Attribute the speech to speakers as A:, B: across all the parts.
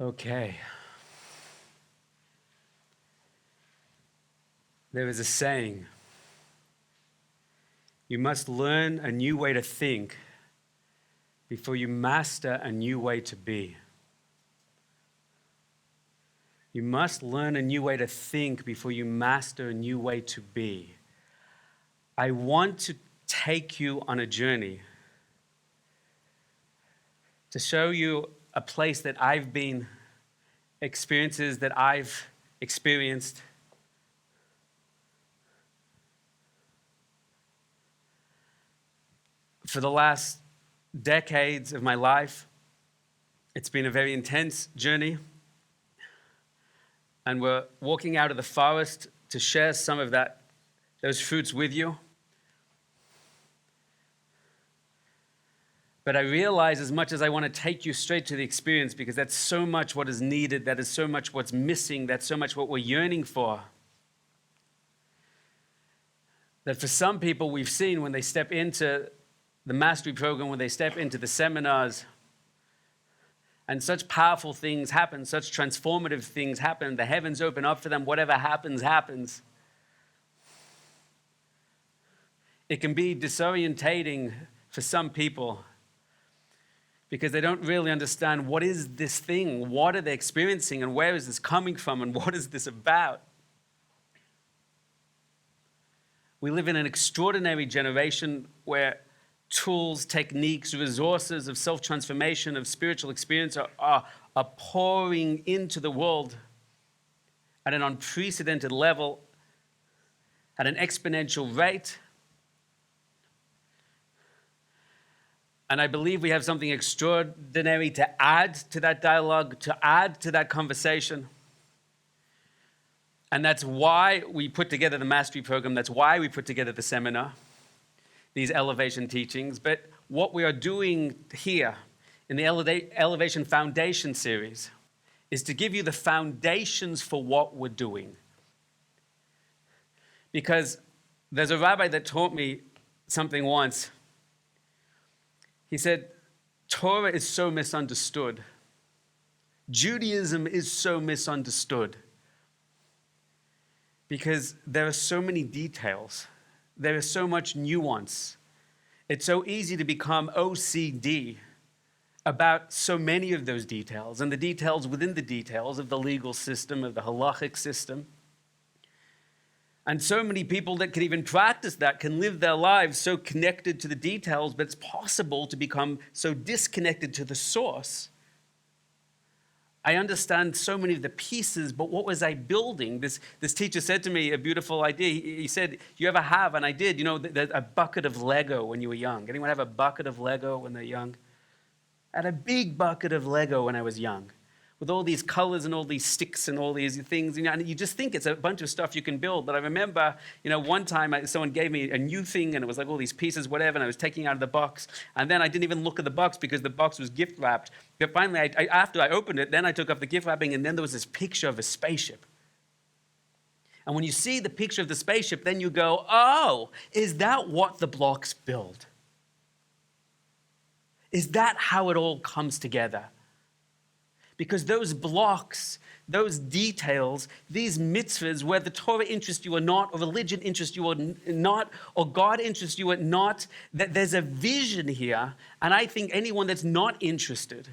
A: Okay. There is a saying, you must learn a new way to think before you master a new way to be. You must learn a new way to think before you master a new way to be. I want to take you on a journey to show you a place that I've been, experiences that I've experienced. For the last decades of my life, it's been a very intense journey. And we're walking out of the forest to share some of those fruits with you. But I realize, as much as I want to take you straight to the experience, because that's so much what is needed, that is so much what's missing, that's so much what we're yearning for, that for some people we've seen when they step into the mastery program, when they step into the seminars, and such powerful things happen, such transformative things happen, the heavens open up for them, whatever happens, happens. It can be disorientating for some people, because they don't really understand what is this thing, what are they experiencing, and where is this coming from, and what is this about? We live in an extraordinary generation where tools, techniques, resources of self-transformation, of spiritual experience are pouring into the world at an unprecedented level, at an exponential rate. And I believe we have something extraordinary to add to that dialogue, to add to that conversation. And that's why we put together the mastery program. That's why we put together the seminar, these elevation teachings. But what we are doing here in the Elevation Foundation series is to give you the foundations for what we're doing. Because there's a rabbi that taught me something once. He said, Torah is so misunderstood. Judaism is so misunderstood. Because there are so many details. There is so much nuance. It's so easy to become OCD about so many of those details, and the details within the details of the legal system, of the halachic system. And so many people that can even practice that can live their lives so connected to the details, but it's possible to become so disconnected to the source. I understand so many of the pieces, but what was I building? This teacher said to me a beautiful idea. He said, you ever have, and I did, a bucket of Lego when you were young. Anyone have a bucket of Lego when they're young? I had a big bucket of Lego when I was young, with all these colors and all these sticks and all these things. And you just think it's a bunch of stuff you can build. But I remember, one time someone gave me a new thing, and it was like all these pieces, whatever, and I was taking it out of the box. And then I didn't even look at the box because the box was gift wrapped. But finally, after I opened it, then I took off the gift wrapping, and then there was this picture of a spaceship. And when you see the picture of the spaceship, then you go, oh, is that what the blocks build? Is that how it all comes together? Because those blocks, those details, these mitzvahs, whether Torah interests you or not, or religion interests you or not, or God interests you or not, that there's a vision here. And I think anyone that's not interested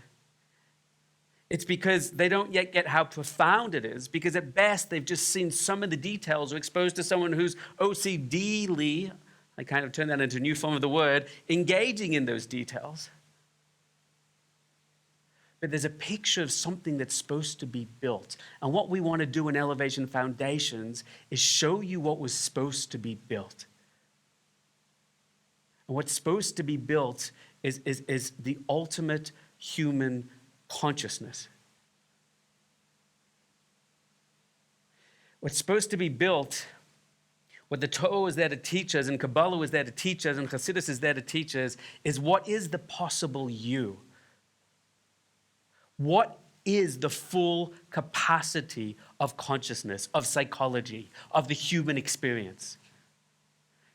A: It's because they don't yet get how profound it is, because at best they've just seen some of the details or exposed to someone who's OCD-ly, I kind of turned that into a new form of the word, engaging in those details. But there's a picture of something that's supposed to be built. And what we want to do in Elevation Foundations is show you what was supposed to be built. And what's supposed to be built is the ultimate human consciousness. What's supposed to be built, what the Torah is there to teach us, and Kabbalah is there to teach us, and Hasidus is there to teach us, is what is the possible you? What is the full capacity of consciousness, of psychology, of the human experience?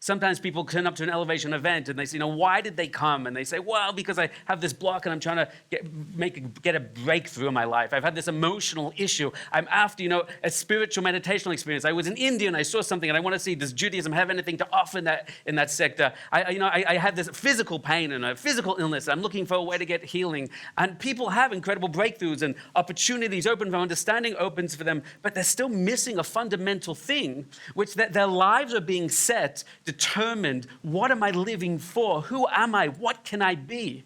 A: Sometimes people turn up to an Elevation event and they say, why did they come? And they say, well, because I have this block and I'm trying to get a breakthrough in my life. I've had this emotional issue. I'm after, a spiritual meditational experience. I was in India and I saw something and I want to see, does Judaism have anything to offer in that sector? I had this physical pain and a physical illness. I'm looking for a way to get healing. And people have incredible breakthroughs and opportunities open for understanding opens for them, but they're still missing a fundamental thing, which that their lives are being set, determined, what am I living for? Who am I? What can I be?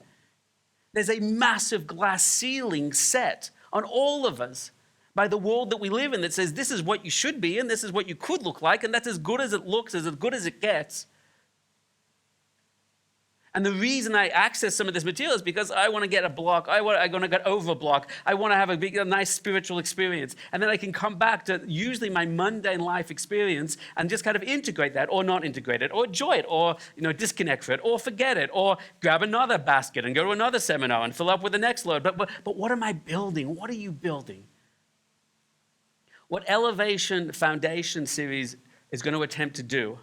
A: There's a massive glass ceiling set on all of us by the world that we live in that says this is what you should be and this is what you could look like, and that's as good as it looks, as good as it gets. And the reason I access some of this material is because I want to get a block. I want to get over a block. I want to have a nice spiritual experience. And then I can come back to usually my mundane life experience and just kind of integrate that or not integrate it or enjoy it or disconnect for it or forget it or grab another basket and go to another seminar and fill up with the next load. But what am I building? What are you building? What Elevation Foundation series is going to attempt to do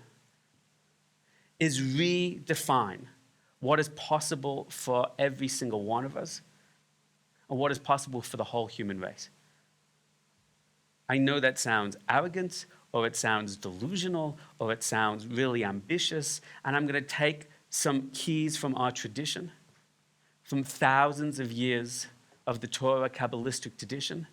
A: is redefine what is possible for every single one of us, and what is possible for the whole human race. I know that sounds arrogant, or it sounds delusional, or it sounds really ambitious, and I'm going to take some keys from our tradition, from thousands of years of the Torah Kabbalistic tradition.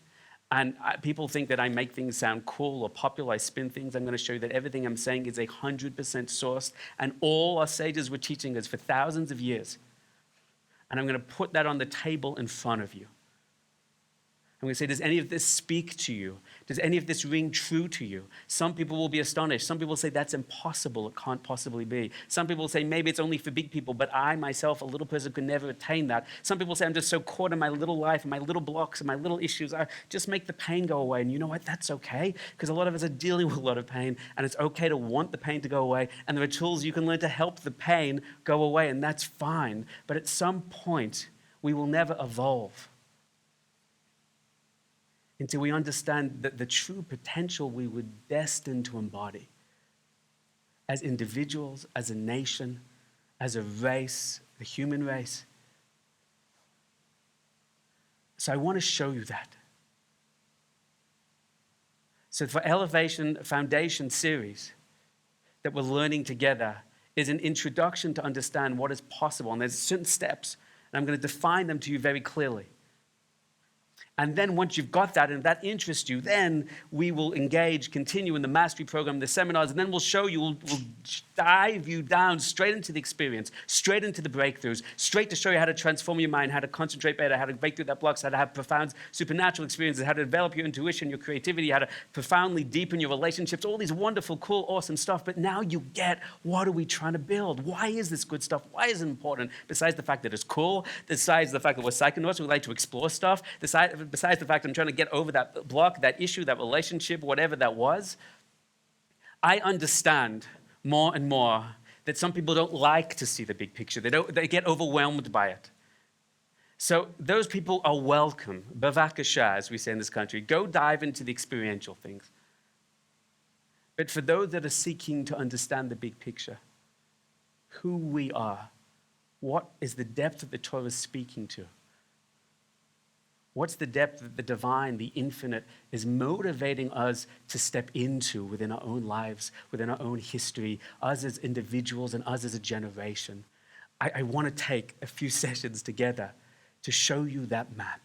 A: And people think that I make things sound cool or popular, I spin things. I'm going to show you that everything I'm saying is 100% sourced, and all our sages were teaching us for thousands of years. And I'm going to put that on the table in front of you. I'm going to say, does any of this speak to you? Does any of this ring true to you? Some people will be astonished. Some people say, that's impossible. It can't possibly be. Some people say, maybe it's only for big people, but I, myself, a little person, could never attain that. Some people say, I'm just so caught in my little life, and my little blocks, and my little issues. I just make the pain go away. And you know what? That's okay, because a lot of us are dealing with a lot of pain, and it's okay to want the pain to go away. And there are tools you can learn to help the pain go away, and that's fine. But at some point, we will never evolve until we understand that the true potential we were destined to embody as individuals, as a nation, as a race, the human race. So I want to show you that. So for Elevation Foundation series that we're learning together is an introduction to understand what is possible. And there's certain steps, and I'm going to define them to you very clearly. And then once you've got that, and if that interests you, then we will continue in the mastery program, the seminars, and then we'll show you, we'll dive you down straight into the experience, straight into the breakthroughs, straight to show you how to transform your mind, how to concentrate better, how to break through that blocks, how to have profound supernatural experiences, how to develop your intuition, your creativity, how to profoundly deepen your relationships, all these wonderful, cool, awesome stuff. But now you get, what are we trying to build? Why is this good stuff? Why is it important? Besides the fact that it's cool, besides the fact that we're psychonauts, we like to explore stuff, besides the fact I'm trying to get over that block, that issue, that relationship, whatever that was, I understand more and more that some people don't like to see the big picture. They get overwhelmed by it. So those people are welcome. Bavakasha, as we say in this country. Go dive into the experiential things. But for those that are seeking to understand the big picture, who we are, what is the depth that the Torah is speaking to? What's the depth that the divine, the infinite, is motivating us to step into within our own lives, within our own history, us as individuals and us as a generation? I want to take a few sessions together to show you that map.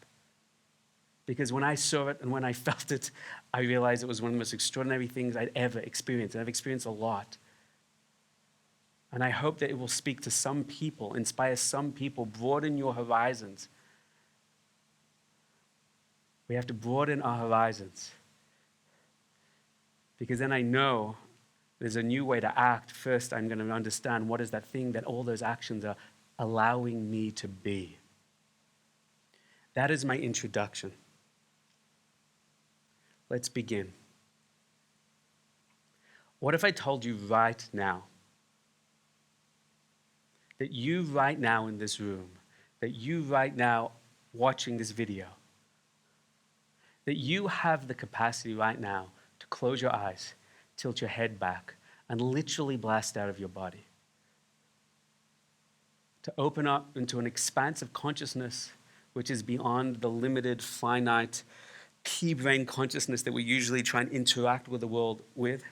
A: Because when I saw it and when I felt it, I realized it was one of the most extraordinary things I'd ever experienced. And I've experienced a lot. And I hope that it will speak to some people, inspire some people, broaden your horizons. We have to broaden our horizons. Because then I know there's a new way to act. First, I'm going to understand what is that thing that all those actions are allowing me to be. That is my introduction. Let's begin. What if I told you right now that you right now in this room, that you right now watching this video, that you have the capacity right now to close your eyes, tilt your head back, and literally blast out of your body. To open up into an expanse of consciousness which is beyond the limited, finite, key brain consciousness that we usually try and interact with the world with.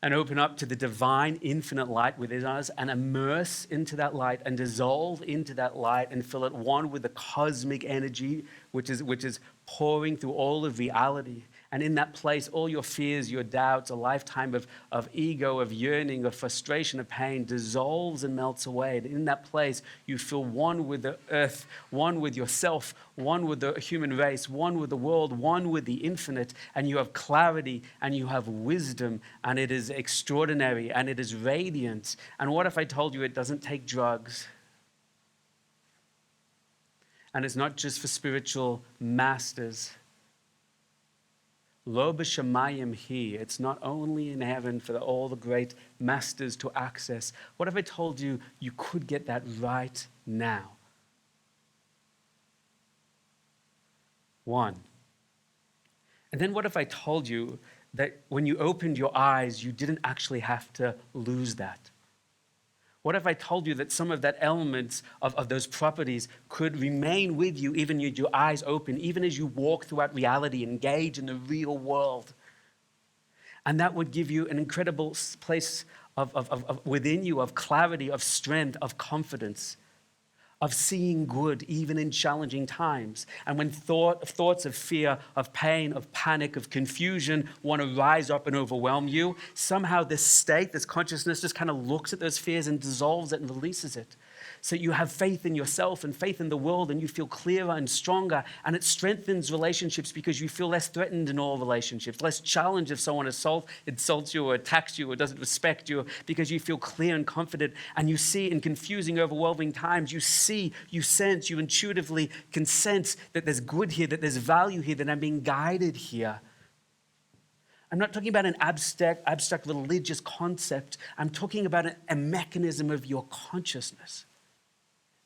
A: And open up to the divine, infinite light within us and immerse into that light and dissolve into that light and fill it one with the cosmic energy which is pouring through all of reality. And in that place, all your fears, your doubts, a lifetime of ego, of yearning, of frustration, of pain dissolves and melts away. And in that place, you feel one with the earth, one with yourself, one with the human race, one with the world, one with the infinite. And you have clarity and you have wisdom, and it is extraordinary and it is radiant. And what if I told you it doesn't take drugs? And it's not just for spiritual masters. Lo b'shamayim hi. It's not only in heaven for all the great masters to access. What if I told you you could get that right now? One. And then what if I told you that when you opened your eyes, you didn't actually have to lose that? What if I told you that some of that elements of those properties could remain with you even with your eyes open, even as you walk throughout reality, engage in the real world? And that would give you an incredible place of within you of clarity, of strength, of confidence, of seeing good even in challenging times. And when thoughts of fear, of pain, of panic, of confusion want to rise up and overwhelm you, somehow this state, this consciousness just kind of looks at those fears and dissolves it and releases it. So you have faith in yourself and faith in the world, and you feel clearer and stronger, and it strengthens relationships because you feel less threatened in all relationships, less challenged if someone insults you or attacks you or doesn't respect you, because you feel clear and confident. And you see in confusing, overwhelming times, you see, you sense, you intuitively can sense that there's good here, that there's value here, that I'm being guided here. I'm not talking about an abstract religious concept. I'm talking about a mechanism of your consciousness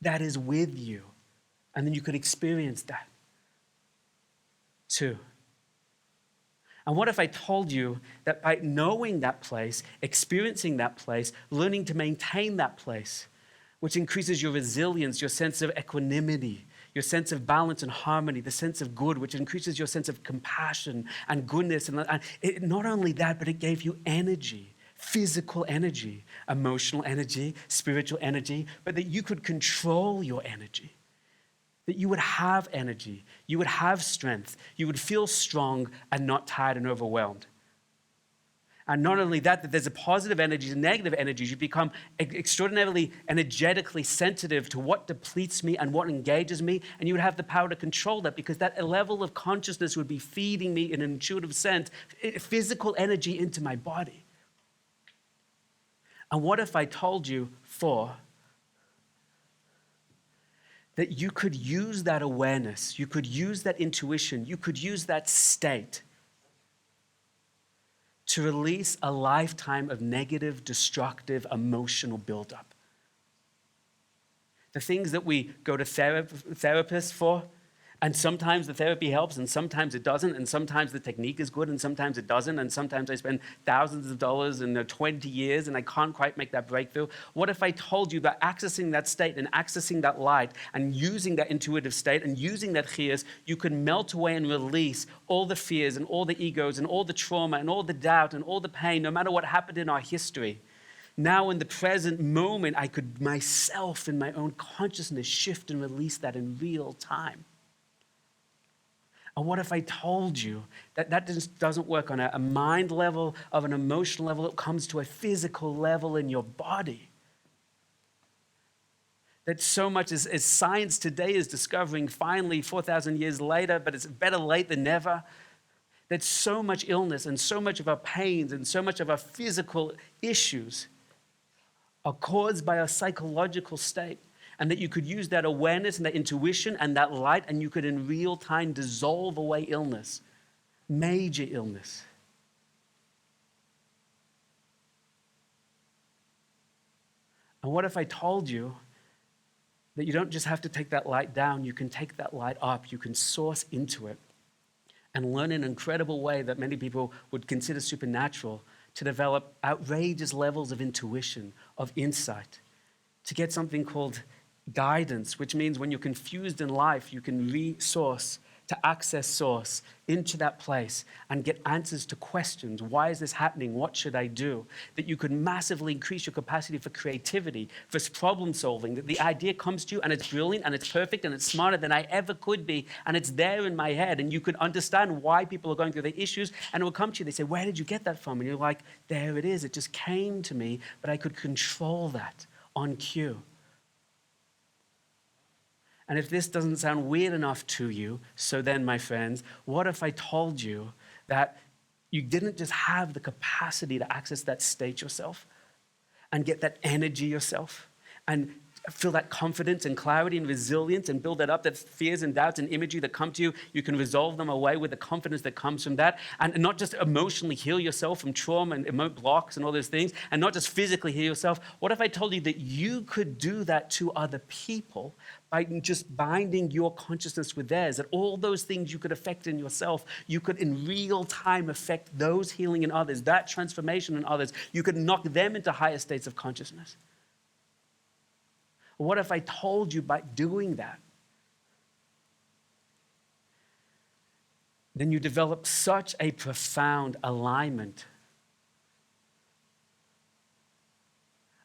A: that is with you. And then you could experience that. Two. And what if I told you that by knowing that place, experiencing that place, learning to maintain that place, which increases your resilience, your sense of equanimity, your sense of balance and harmony, the sense of good, which increases your sense of compassion and goodness. And not only that, but it gave you energy, physical energy, emotional energy, spiritual energy, but that you could control your energy, that you would have energy, you would have strength, you would feel strong and not tired and overwhelmed. And not only that, that there's a positive energies and negative energies. You become extraordinarily energetically sensitive to what depletes me and what engages me, and you would have the power to control that, because that level of consciousness would be feeding me in an intuitive sense, physical energy into my body. And what if I told you, that you could use that awareness, you could use that intuition, you could use that state to release a lifetime of negative, destructive, emotional buildup. The things that we go to therapists for, and sometimes the therapy helps, and sometimes it doesn't, and sometimes the technique is good, and sometimes it doesn't, and sometimes I spend thousands of dollars in 20 years, and I can't quite make that breakthrough. What if I told you that accessing that state and accessing that light and using that intuitive state and using that Chius, you could melt away and release all the fears and all the egos and all the trauma and all the doubt and all the pain, no matter what happened in our history. Now in the present moment, I could myself in my own consciousness shift and release that in real time. And what if I told you that that just doesn't work on a mind level, of an emotional level, it comes to a physical level in your body? That so much as science today is discovering finally 4,000 years later, but it's better late than never, that so much illness and so much of our pains and so much of our physical issues are caused by our psychological state. And that you could use that awareness and that intuition and that light, and you could in real time dissolve away illness, major illness. And what if I told you that you don't just have to take that light down, you can take that light up, you can source into it and learn in an incredible way that many people would consider supernatural, to develop outrageous levels of intuition, of insight, to get something called guidance, which means when you're confused in life, you can resource to access source into that place and get answers to questions. Why is this happening? What should I do? That you could massively increase your capacity for creativity, for problem solving, that the idea comes to you and it's brilliant and it's perfect and it's smarter than I ever could be, and it's there in my head, and you could understand why people are going through their issues, and it will come to you. They say, where did you get that from? And you're like, there it is. It just came to me, but I could control that on cue. And if this doesn't sound weird enough to you, so then, my friends, what if I told you that you didn't just have the capacity to access that state yourself and get that energy yourself and feel that confidence and clarity and resilience and build that up, that fears and doubts and imagery that come to you, you can resolve them away with the confidence that comes from that, and not just emotionally heal yourself from trauma and emote blocks and all those things, and not just physically heal yourself. What if I told you that you could do that to other people by just binding your consciousness with theirs, that all those things you could affect in yourself, you could in real time affect those healing in others, that transformation in others, you could knock them into higher states of consciousness? What if I told you by doing that, then you develop such a profound alignment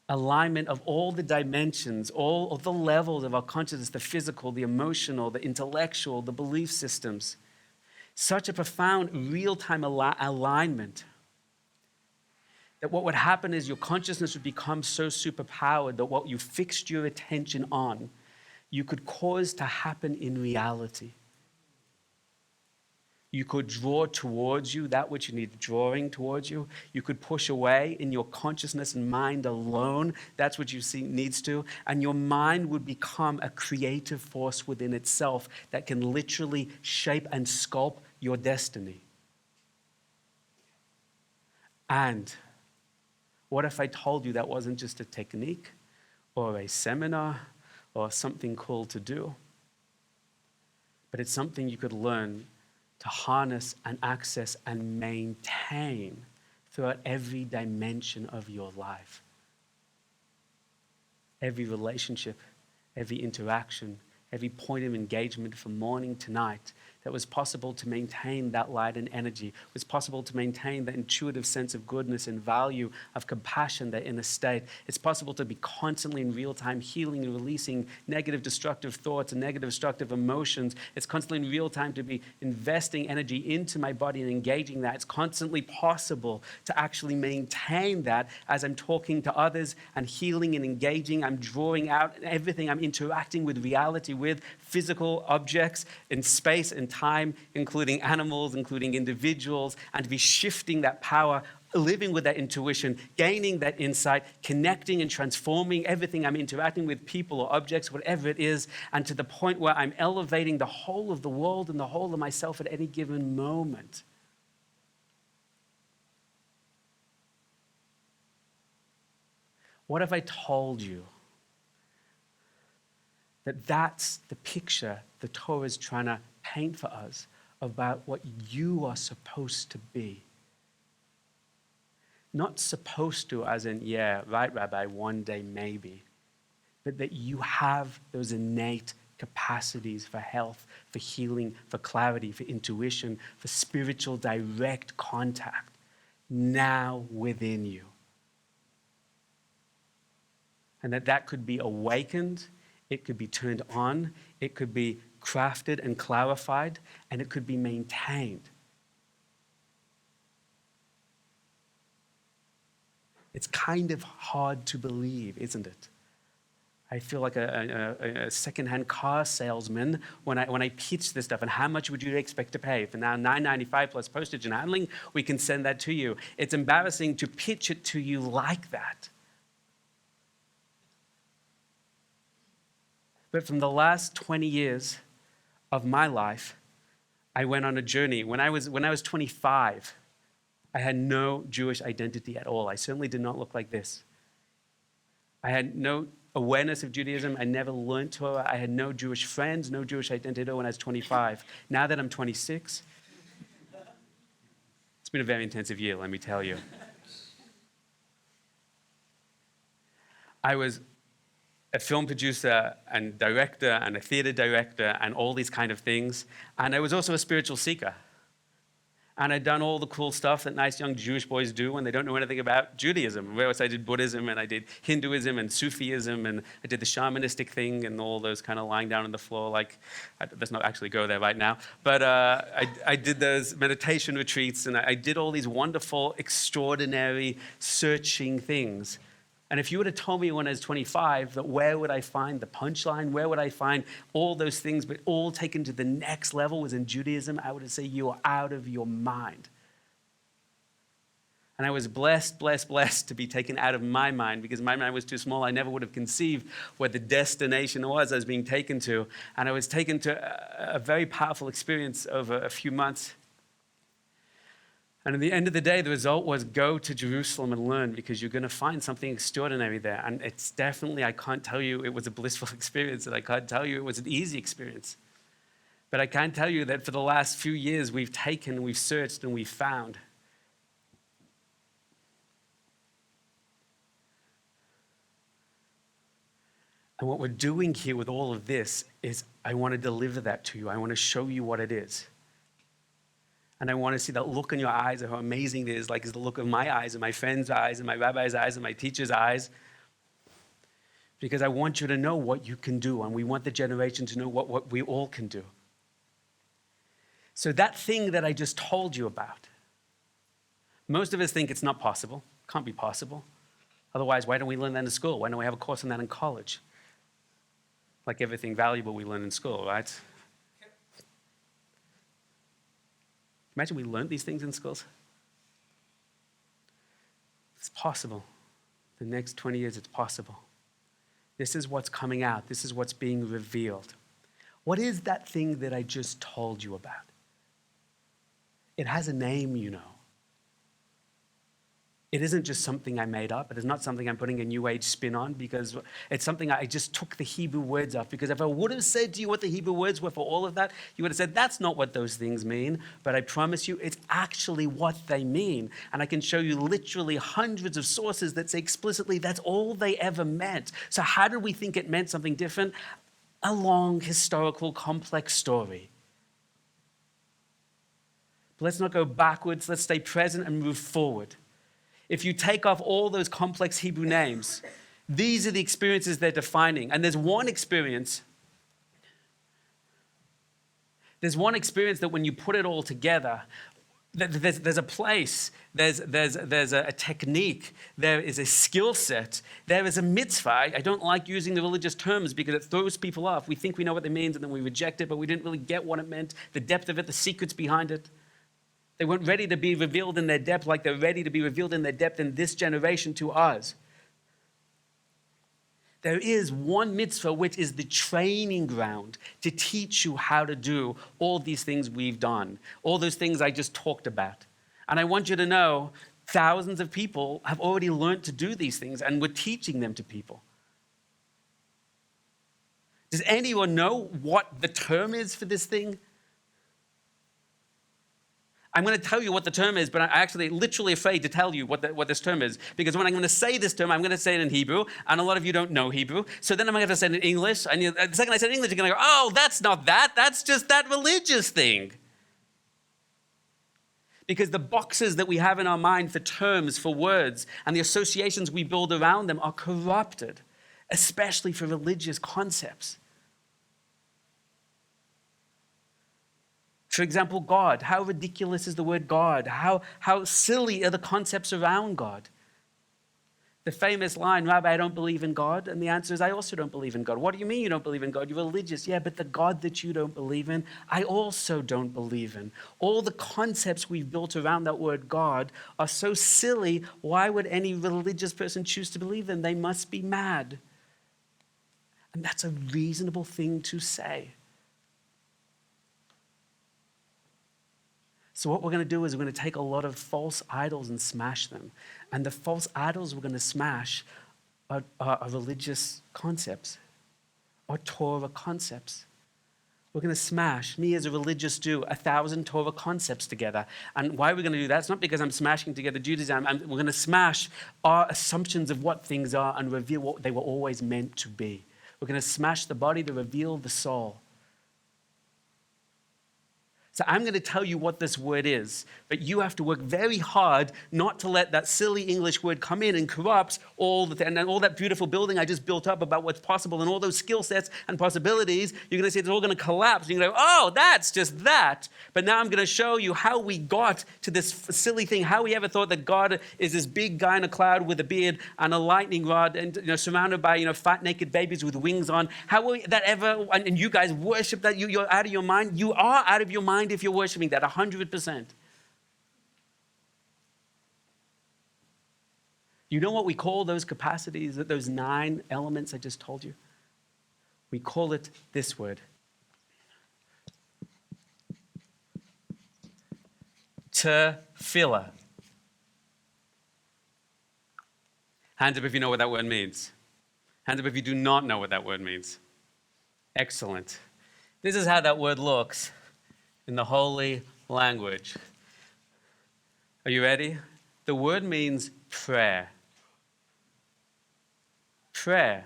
A: of all the dimensions, all of the levels of our consciousness, the physical, the emotional, the intellectual, the belief systems, such a profound real-time alignment, that what would happen is your consciousness would become so superpowered that what you fixed your attention on, you could cause to happen in reality. You could draw towards you that which you need drawing towards you. You could push away in your consciousness and mind alone. That's what you see needs to. And your mind would become a creative force within itself that can literally shape and sculpt your destiny. And what if I told you that wasn't just a technique or a seminar or something cool to do, but it's something you could learn to harness and access and maintain throughout every dimension of your life? Every relationship, every interaction, every point of engagement from morning to night, that was possible to maintain that light and energy, was possible to maintain that intuitive sense of goodness and value, of compassion, that inner state. It's possible to be constantly in real time healing and releasing negative destructive thoughts and negative destructive emotions. It's constantly in real time to be investing energy into my body and engaging that. It's constantly possible to actually maintain that as I'm talking to others and healing and engaging. I'm drawing out everything. I'm interacting with reality, with physical objects in space and time, including animals, including individuals, and to be shifting that power, living with that intuition, gaining that insight, connecting and transforming everything I'm interacting with, people or objects, whatever it is, and to the point where I'm elevating the whole of the world and the whole of myself at any given moment. What if I told you that that's the picture the Torah is trying to paint for us about what you are supposed to be? Not supposed to as in, yeah, right, Rabbi, one day maybe, but that you have those innate capacities for health, for healing, for clarity, for intuition, for spiritual direct contact now within you. And that could be awakened, it could be turned on, it could be crafted and clarified, and it could be maintained. It's kind of hard to believe, isn't it? I feel like a second-hand car salesman when I pitch this stuff. And how much would you expect to pay? For now $9.95 plus postage and handling, we can send that to you. It's embarrassing to pitch it to you like that. But from the last 20 years of my life, I went on a journey. When I was 25, I had no Jewish identity at all. I certainly did not look like this. I had no awareness of Judaism. I never learned Torah. I had no Jewish friends, no Jewish identity when I was 25. Now that I'm 26, it's been a very intensive year, let me tell you. I was a film producer and director and a theater director and all these kind of things. And I was also a spiritual seeker. And I'd done all the cool stuff that nice young Jewish boys do when they don't know anything about Judaism. Whereas I did Buddhism and I did Hinduism and Sufism and I did the shamanistic thing and all those kind of lying down on the floor. Like, let's not actually go there right now. But I did those meditation retreats and I did all these wonderful, extraordinary, searching things. And if you would have told me when I was 25 that where would I find the punchline, where would I find all those things, but all taken to the next level was in Judaism, I would have said you are out of your mind. And I was blessed to be taken out of my mind because my mind was too small. I never would have conceived what the destination was I was being taken to. And I was taken to a very powerful experience over a few months. And at the end of the day, the result was go to Jerusalem and learn because you're going to find something extraordinary there. And it's definitely, I can't tell you it was a blissful experience and I can't tell you it was an easy experience. But I can tell you that for the last few years, we've taken, we've searched, and we've found. And what we're doing here with all of this is I want to deliver that to you. I want to show you what it is. And I want to see that look in your eyes of how amazing it is, like it's the look of my eyes and my friends' eyes and my rabbi's eyes and my teacher's eyes. Because I want you to know what you can do, and we want the generation to know what we all can do. So that thing that I just told you about, most of us think it's not possible, can't be possible. Otherwise, why don't we learn that in school? Why don't we have a course on that in college? Like everything valuable we learn in school, right? Imagine we learned these things in schools. It's possible. The next 20 years, it's possible. This is what's coming out. This is what's being revealed. What is that thing that I just told you about? It has a name, you know. It isn't just something I made up. It is not something I'm putting a new age spin on because it's something I just took the Hebrew words off. Because if I would have said to you what the Hebrew words were for all of that, you would have said, that's not what those things mean. But I promise you, it's actually what they mean. And I can show you literally hundreds of sources that say explicitly that's all they ever meant. So how did we think it meant something different? A long, historical, complex story. But let's not go backwards. Let's stay present and move forward. If you take off all those complex Hebrew names, these are the experiences they're defining. And there's one experience that when you put it all together, there's a place, there's a technique, there is a skill set, there is a mitzvah. I don't like using the religious terms because it throws people off. We think we know what it means and then we reject it, but we didn't really get what it meant, the depth of it, the secrets behind it. They weren't ready to be revealed in their depth like they're ready to be revealed in their depth in this generation to us. There is one mitzvah which is the training ground to teach you how to do all these things we've done, all those things I just talked about. And I want you to know thousands of people have already learned to do these things and we're teaching them to people. Does anyone know what the term is for this thing? I'm going to tell you what the term is, but I'm actually literally afraid to tell you what this term is. Because when I'm going to say this term, I'm going to say it in Hebrew, and a lot of you don't know Hebrew. So then I'm going to have to say it in English. And the second I say it in English, you're going to go, oh, that's not that. That's just that religious thing. Because the boxes that we have in our mind for terms, for words, and the associations we build around them are corrupted, especially for religious concepts. For example, God. How ridiculous is the word God? How silly are the concepts around God? The famous line, Rabbi, I don't believe in God. And the answer is, I also don't believe in God. What do you mean you don't believe in God? You're religious. Yeah, but the God that you don't believe in, I also don't believe in. All the concepts we've built around that word God are so silly. Why would any religious person choose to believe them? They must be mad. And that's a reasonable thing to say. So what we're going to do is we're going to take a lot of false idols and smash them. And the false idols we're going to smash are religious concepts, or Torah concepts. We're going to smash, me as a religious Jew, 1,000 Torah concepts together. And why are we going to do that? It's not because I'm smashing together Judaism. We're going to smash our assumptions of what things are and reveal what they were always meant to be. We're going to smash the body to reveal the soul. So I'm going to tell you what this word is, but you have to work very hard not to let that silly English word come in and corrupt all that beautiful building I just built up about what's possible and all those skill sets and possibilities. You're going to see it's all going to collapse. You're going to go, oh, that's just that. But now I'm going to show you how we got to this silly thing, how we ever thought that God is this big guy in a cloud with a beard and a lightning rod and surrounded by fat naked babies with wings on. How will that ever, and you guys worship that? You're out of your mind. You are out of your mind if you're worshiping that 100%. You know what we call those capacities, those 9 elements I just told you? We call it this word. Tefillah. Hands up if you know what that word means. Hands up if you do not know what that word means. Excellent. This is how that word looks in the holy language. Are you ready? The word means prayer. Prayer.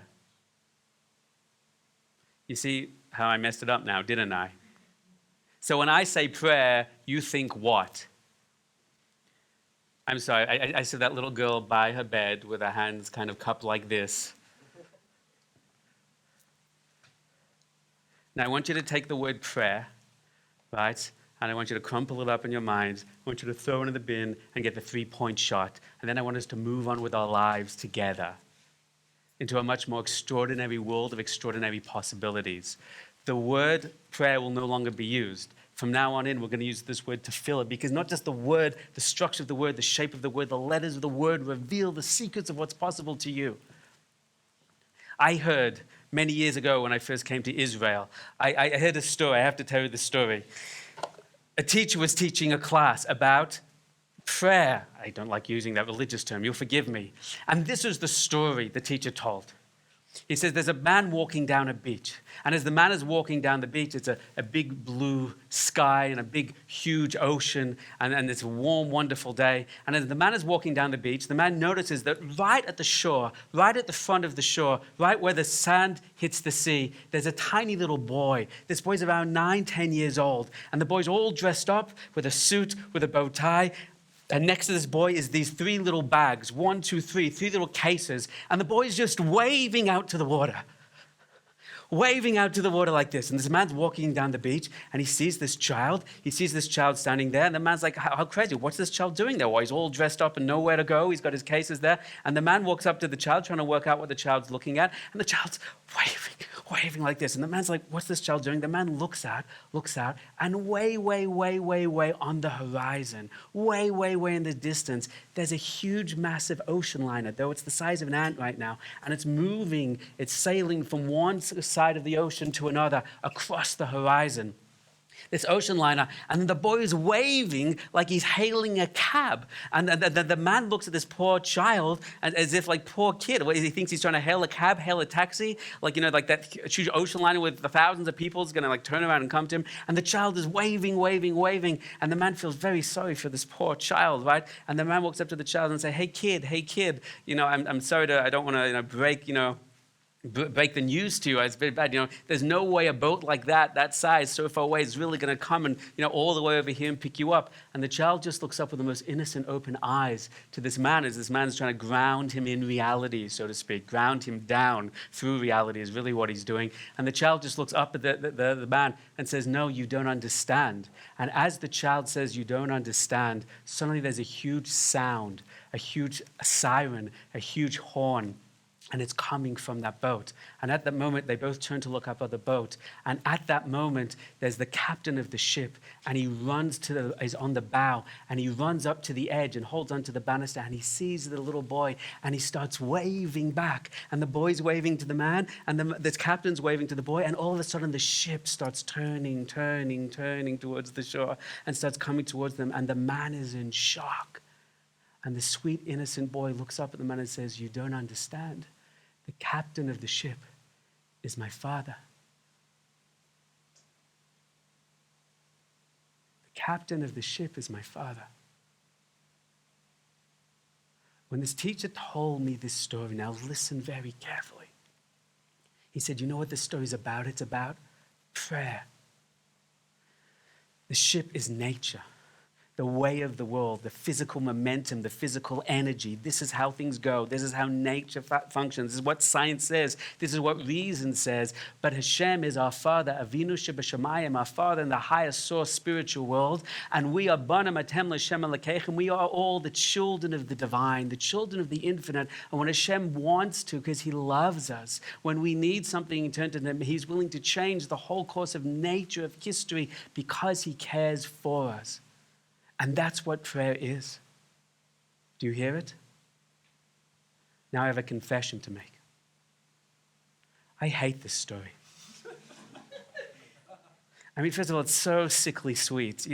A: You see how I messed it up now, didn't I? So when I say prayer, you think what? I'm sorry, I saw that little girl by her bed with her hands kind of cupped like this. Now I want you to take the word prayer, right? And I want you to crumple it up in your minds. I want you to throw it in the bin and get the 3-point shot. And then I want us to move on with our lives together into a much more extraordinary world of extraordinary possibilities. The word prayer will no longer be used. From now on in, we're going to use this word tefillah, because not just the word, the structure of the word, the shape of the word, the letters of the word reveal the secrets of what's possible to you. I heard many years ago when I first came to Israel, I heard a story. I have to tell you the story. A teacher was teaching a class about prayer. I don't like using that religious term. You'll forgive me. And this is the story the teacher told. He says there's a man walking down a beach. And as the man is walking down the beach, it's a big blue sky and a big, huge ocean. And it's a warm, wonderful day. And as the man is walking down the beach, the man notices that right at the shore, right at the front of the shore, right where the sand hits the sea, there's a tiny little boy. This boy's around 9, 10 years old. And the boy's all dressed up with a suit, with a bow tie. And next to this boy is these 3 little bags, 1, 2, 3 little cases. And the boy's just waving out to the water. Waving out to the water like this. And this man's walking down the beach and he sees this child. He sees this child standing there. And the man's like, how crazy. What's this child doing there? Well, he's all dressed up and nowhere to go. He's got his cases there. And the man walks up to the child trying to work out what the child's looking at. And the child's waving like this. And the man's like, what's this child doing? The man looks out, and way on the horizon, way in the distance, there's a huge, massive ocean liner, though it's the size of an ant right now, and it's moving, it's sailing from one side of the ocean to another across the horizon. This ocean liner, and the boy is waving like he's hailing a cab. And the man looks at this poor child as if like, poor kid. He thinks he's trying to hail a cab, hail a taxi. Like, like that huge ocean liner with the thousands of people is going to like turn around and come to him. And the child is waving. And the man feels very sorry for this poor child, right? And the man walks up to the child and says, hey kid, I'm sorry I don't want to break, break the news to you. It's very bad. There's no way a boat like that size, so far away, is really going to come and, all the way over here and pick you up. And the child just looks up with the most innocent, open eyes to this man as this man is trying to ground him in reality, so to speak. Ground him down through reality is really what he's doing. And the child just looks up at the man and says, "No, you don't understand." And as the child says, "You don't understand," suddenly there's a huge sound, a huge siren, a huge horn. And it's coming from that boat. And at that moment, they both turn to look up at the boat. And at that moment, there's the captain of the ship. And he is on the bow. And he runs up to the edge and holds onto the banister. And he sees the little boy. And he starts waving back. And the boy's waving to the man. And the captain's waving to the boy. And all of a sudden, the ship starts turning towards the shore. And starts coming towards them. And the man is in shock. And the sweet, innocent boy looks up at the man and says, "You don't understand. The captain of the ship is my father." The captain of the ship is my father. When this teacher told me this story, now listen very carefully. He said, "You know what this story is about? It's about prayer." The ship is nature. The way of the world, the physical momentum, the physical energy. This is how things go. This is how nature functions. This is what science says. This is what reason says. But Hashem is our Father, Avinu Shebashamayim, our Father in the highest source spiritual world. And we are Banim Atem L'Shem Elokeichem. We are all the children of the divine, the children of the infinite. And when Hashem wants to, because he loves us, when we need something in turn to him, he's willing to change the whole course of nature, of history, because he cares for us. And that's what prayer is. Do you hear it? Now I have a confession to make. I hate this story. I mean, first of all, it's so sickly sweet,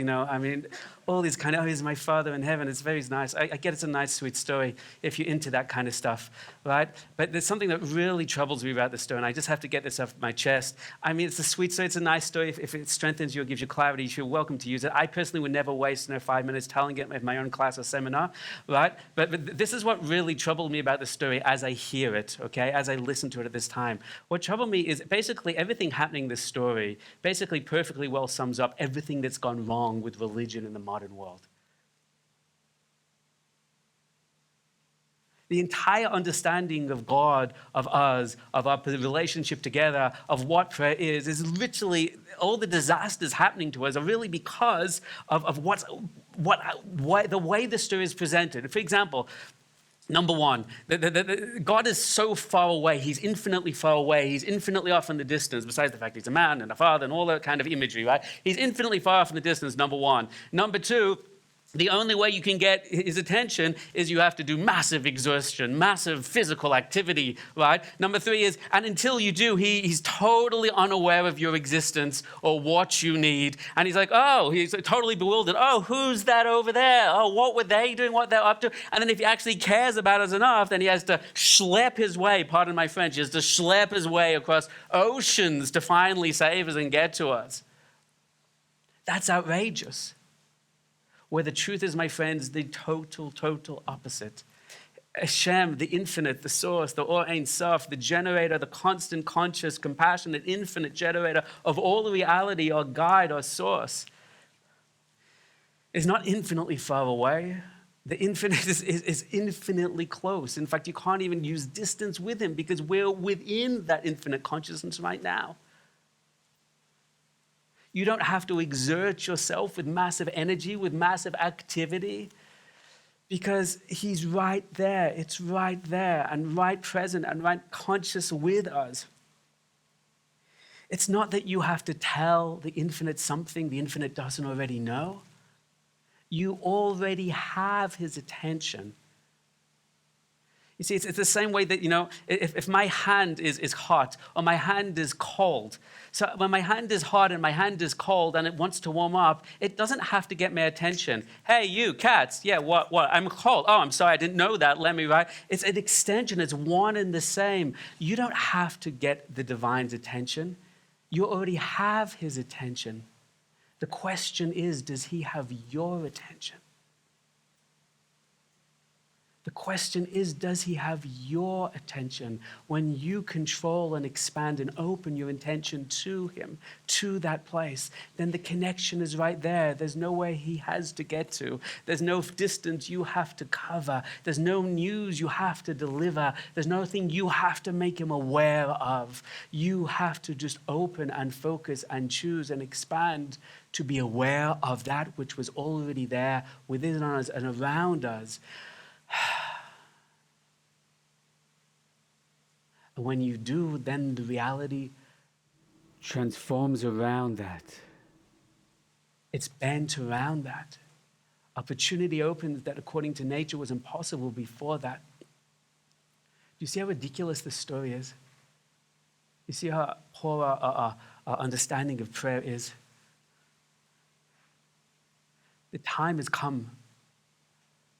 A: all these kind of, he's my Father in heaven. It's very nice. I get it's a nice, sweet story if you're into that kind of stuff, right? But there's something that really troubles me about this story, and I just have to get this off my chest. I mean, it's a sweet story. It's a nice story. If it strengthens you or gives you clarity, you're welcome to use it. I personally would never waste 5 minutes telling it in my own class or seminar, right? But this is what really troubled me about the story as I hear it, okay? As I listen to it at this time. What troubled me is basically everything happening in this story basically perfectly well sums up everything that's gone wrong with religion in the modern world. The entire understanding of God, of us, of our relationship together, of what prayer is literally all the disasters happening to us are really because of the way the story is presented. For example, number one, God is so far away. He's infinitely far away. He's infinitely off in the distance, besides the fact he's a man and a father and all that kind of imagery, right? He's infinitely far off in the distance, number one. Number two, the only way you can get his attention is you have to do massive exertion, massive physical activity, right? Number three is, and until you do, he's totally unaware of your existence or what you need. And he's like, oh, he's totally bewildered. Oh, who's that over there? Oh, what were they doing? What they're up to? And then if he actually cares about us enough, then he has to schlep his way, pardon my French, he has to schlep his way across oceans to finally save us and get to us. That's outrageous. Where the truth is, my friends, the total opposite. Hashem, the infinite, the source, the Or Ein Sof, the generator, the constant, conscious, compassionate, infinite generator of all reality, our guide, our source, is not infinitely far away. The infinite is infinitely close. In fact, you can't even use distance with him because we're within that infinite consciousness right now. You don't have to exert yourself with massive energy, with massive activity, because he's right there. It's right there and right present and right conscious with us. It's not that you have to tell the infinite something the infinite doesn't already know. You already have his attention. You see, it's the same way that, if my hand is hot or my hand is cold. So when my hand is hot and my hand is cold and it wants to warm up, it doesn't have to get my attention. Hey, you, Katz, yeah, what? I'm cold. Oh, I'm sorry, I didn't know that. Let me, right? It's an extension. It's one and the same. You don't have to get the divine's attention. You already have his attention. The question is, does he have your attention? The question is, does he have your attention? When you control and expand and open your intention to him, to that place, then the connection is right there. There's nowhere he has to get to. There's no distance you have to cover. There's no news you have to deliver. There's nothing you have to make him aware of. You have to just open and focus and choose and expand to be aware of that which was already there within us and around us. And when you do, then the reality transforms around that. It's bent around that. Opportunity opens that according to nature was impossible before that. Do you see how ridiculous this story is? You see how poor our understanding of prayer is? The time has come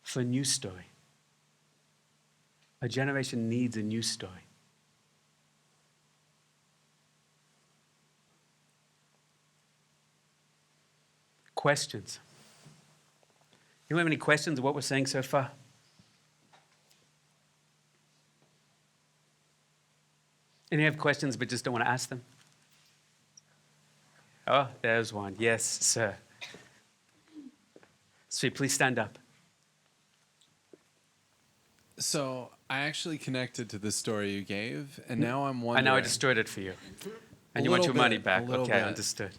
A: for a new story. A generation needs a new story. Questions? You have any questions of what we're saying so far? Any have questions but just don't want to ask them? Oh, there's one. Yes, sir. Sweet, please stand up.
B: So I actually connected to the story you gave, and now I'm wondering.
A: I know I destroyed it for you. And you want your money back. Okay,
B: bit.
A: Understood.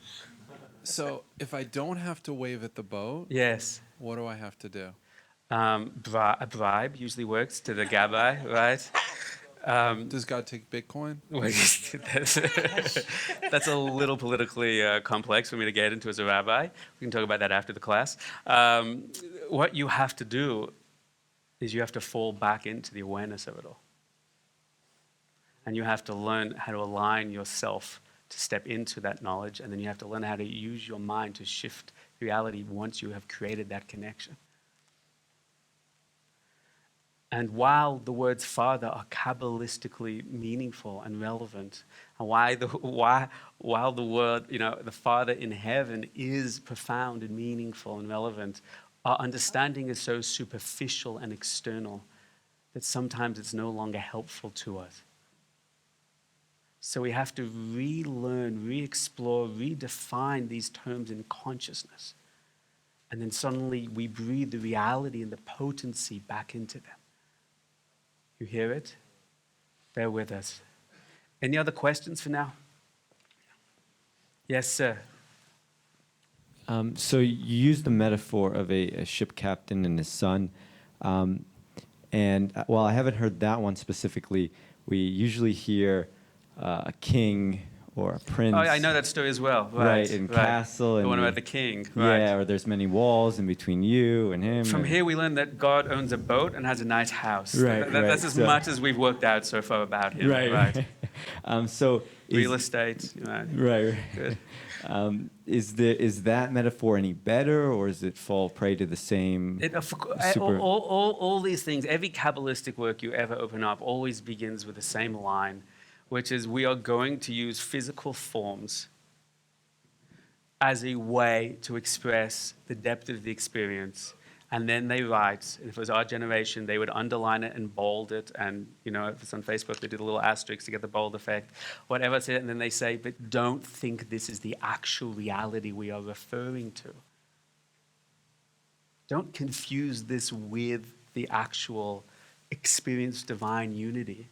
B: So if I don't have to wave at the boat,
A: Yes.
B: what do I have to do?
A: A bribe usually works to the gabbai, right?
B: Does God take Bitcoin?
A: That's a little politically complex for me to get into as a rabbi. We can talk about that after the class. What you have to do is you have to fall back into the awareness of it all. And you have to learn how to align yourself to step into that knowledge, and then you have to learn how to use your mind to shift reality once you have created that connection. And while the words Father are Kabbalistically meaningful and relevant, and while the word, the Father in heaven is profound and meaningful and relevant, our understanding is so superficial and external that sometimes it's no longer helpful to us. So we have to relearn, re-explore, redefine these terms in consciousness. And then suddenly we breathe the reality and the potency back into them. You hear it? Bear with us. Any other questions for now? Yes, sir.
C: So you used the metaphor of a ship captain and his son. And while I haven't heard that one specifically, we usually hear a king or a prince.
A: Oh, yeah, I know that story as well. Right,
C: and castle.
A: The
C: and
A: one about the king. Right.
C: Yeah, or there's many walls in between you and him.
A: From here we learn that God owns a boat and has a nice house.
C: Right,
A: That's as much as we've worked out so far about him. Right.
C: So
A: real estate.
C: Right.
A: Good.
C: Is that metaphor any better, or does it fall prey to the same?
A: All these things, every Kabbalistic work you ever open up always begins with the same line, which is we are going to use physical forms as a way to express the depth of the experience. And then they write, and if it was our generation, they would underline it and bold it. And, if it's on Facebook, they do the little asterisk to get the bold effect. Whatever it's it, and then they say, but don't think this is the actual reality we are referring to. Don't confuse this with the actual experienced divine unity.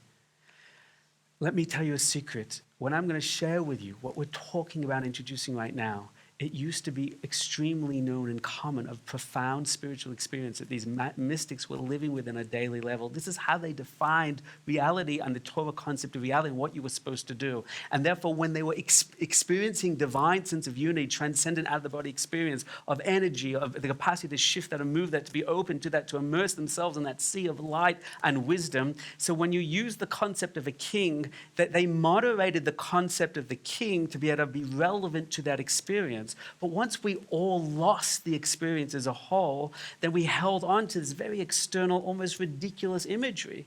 A: Let me tell you a secret. What I'm going to share with you, what we're talking about introducing right now, it used to be extremely known and common of profound spiritual experience that these mystics were living with on a daily level. This is how they defined reality and the Torah concept of reality and what you were supposed to do. And therefore, when they were experiencing divine sense of unity, transcendent out-of-the-body experience of energy, of the capacity to shift that and move that, to be open to that, to immerse themselves in that sea of light and wisdom. So when you use the concept of a king, that they moderated the concept of the king to be able to be relevant to that experience. But once we all lost the experience as a whole, then we held on to this very external, almost ridiculous imagery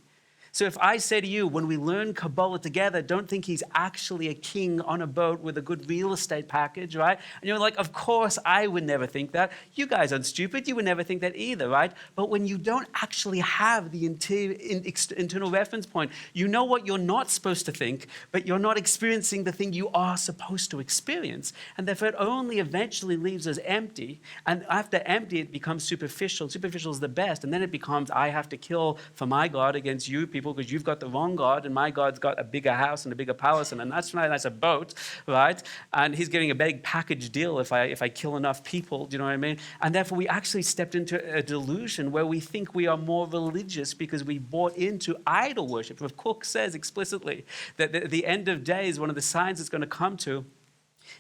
A: So if I say to you, when we learn Kabbalah together, don't think he's actually a king on a boat with a good real estate package, right? And you're like, of course, I would never think that. You guys aren't stupid. You would never think that either, right? But when you don't actually have the internal reference point, you know what you're not supposed to think, but you're not experiencing the thing you are supposed to experience. And therefore, it only eventually leaves us empty. And after empty, it becomes superficial. Superficial is the best. And then it becomes, I have to kill for my God against you people, because you've got the wrong God, and my God's got a bigger house and a bigger palace and a nicer boat, right? And he's getting a big package deal if I kill enough people, do you know what I mean? And therefore, we actually stepped into a delusion where we think we are more religious because we bought into idol worship. Rav Kook says explicitly that the end of days, one of the signs it's going to come to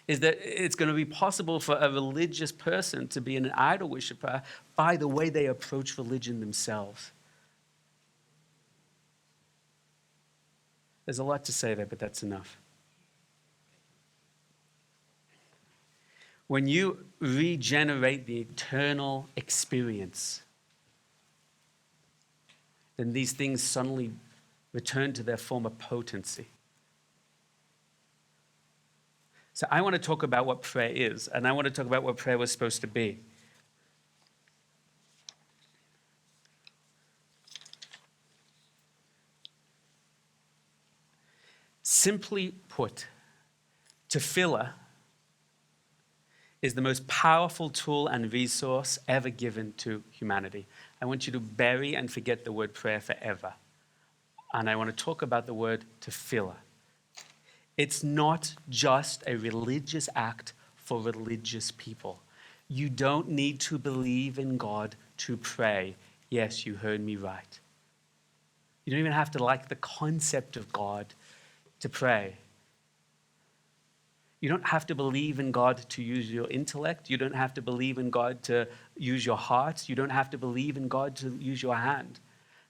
A: is that it's going to be possible for a religious person to be an idol worshiper by the way they approach religion themselves. There's a lot to say there, but that's enough. When you regenerate the eternal experience, then these things suddenly return to their former potency. So I want to talk about what prayer is, and I want to talk about what prayer was supposed to be. Simply put, tefillah is the most powerful tool and resource ever given to humanity. I want you to bury and forget the word prayer forever. And I want to talk about the word tefillah. It's not just a religious act for religious people. You don't need to believe in God to pray. Yes, you heard me right. You don't even have to like the concept of God to pray. You don't have to believe in God to use your intellect. You don't have to believe in God to use your heart. You don't have to believe in God to use your hand.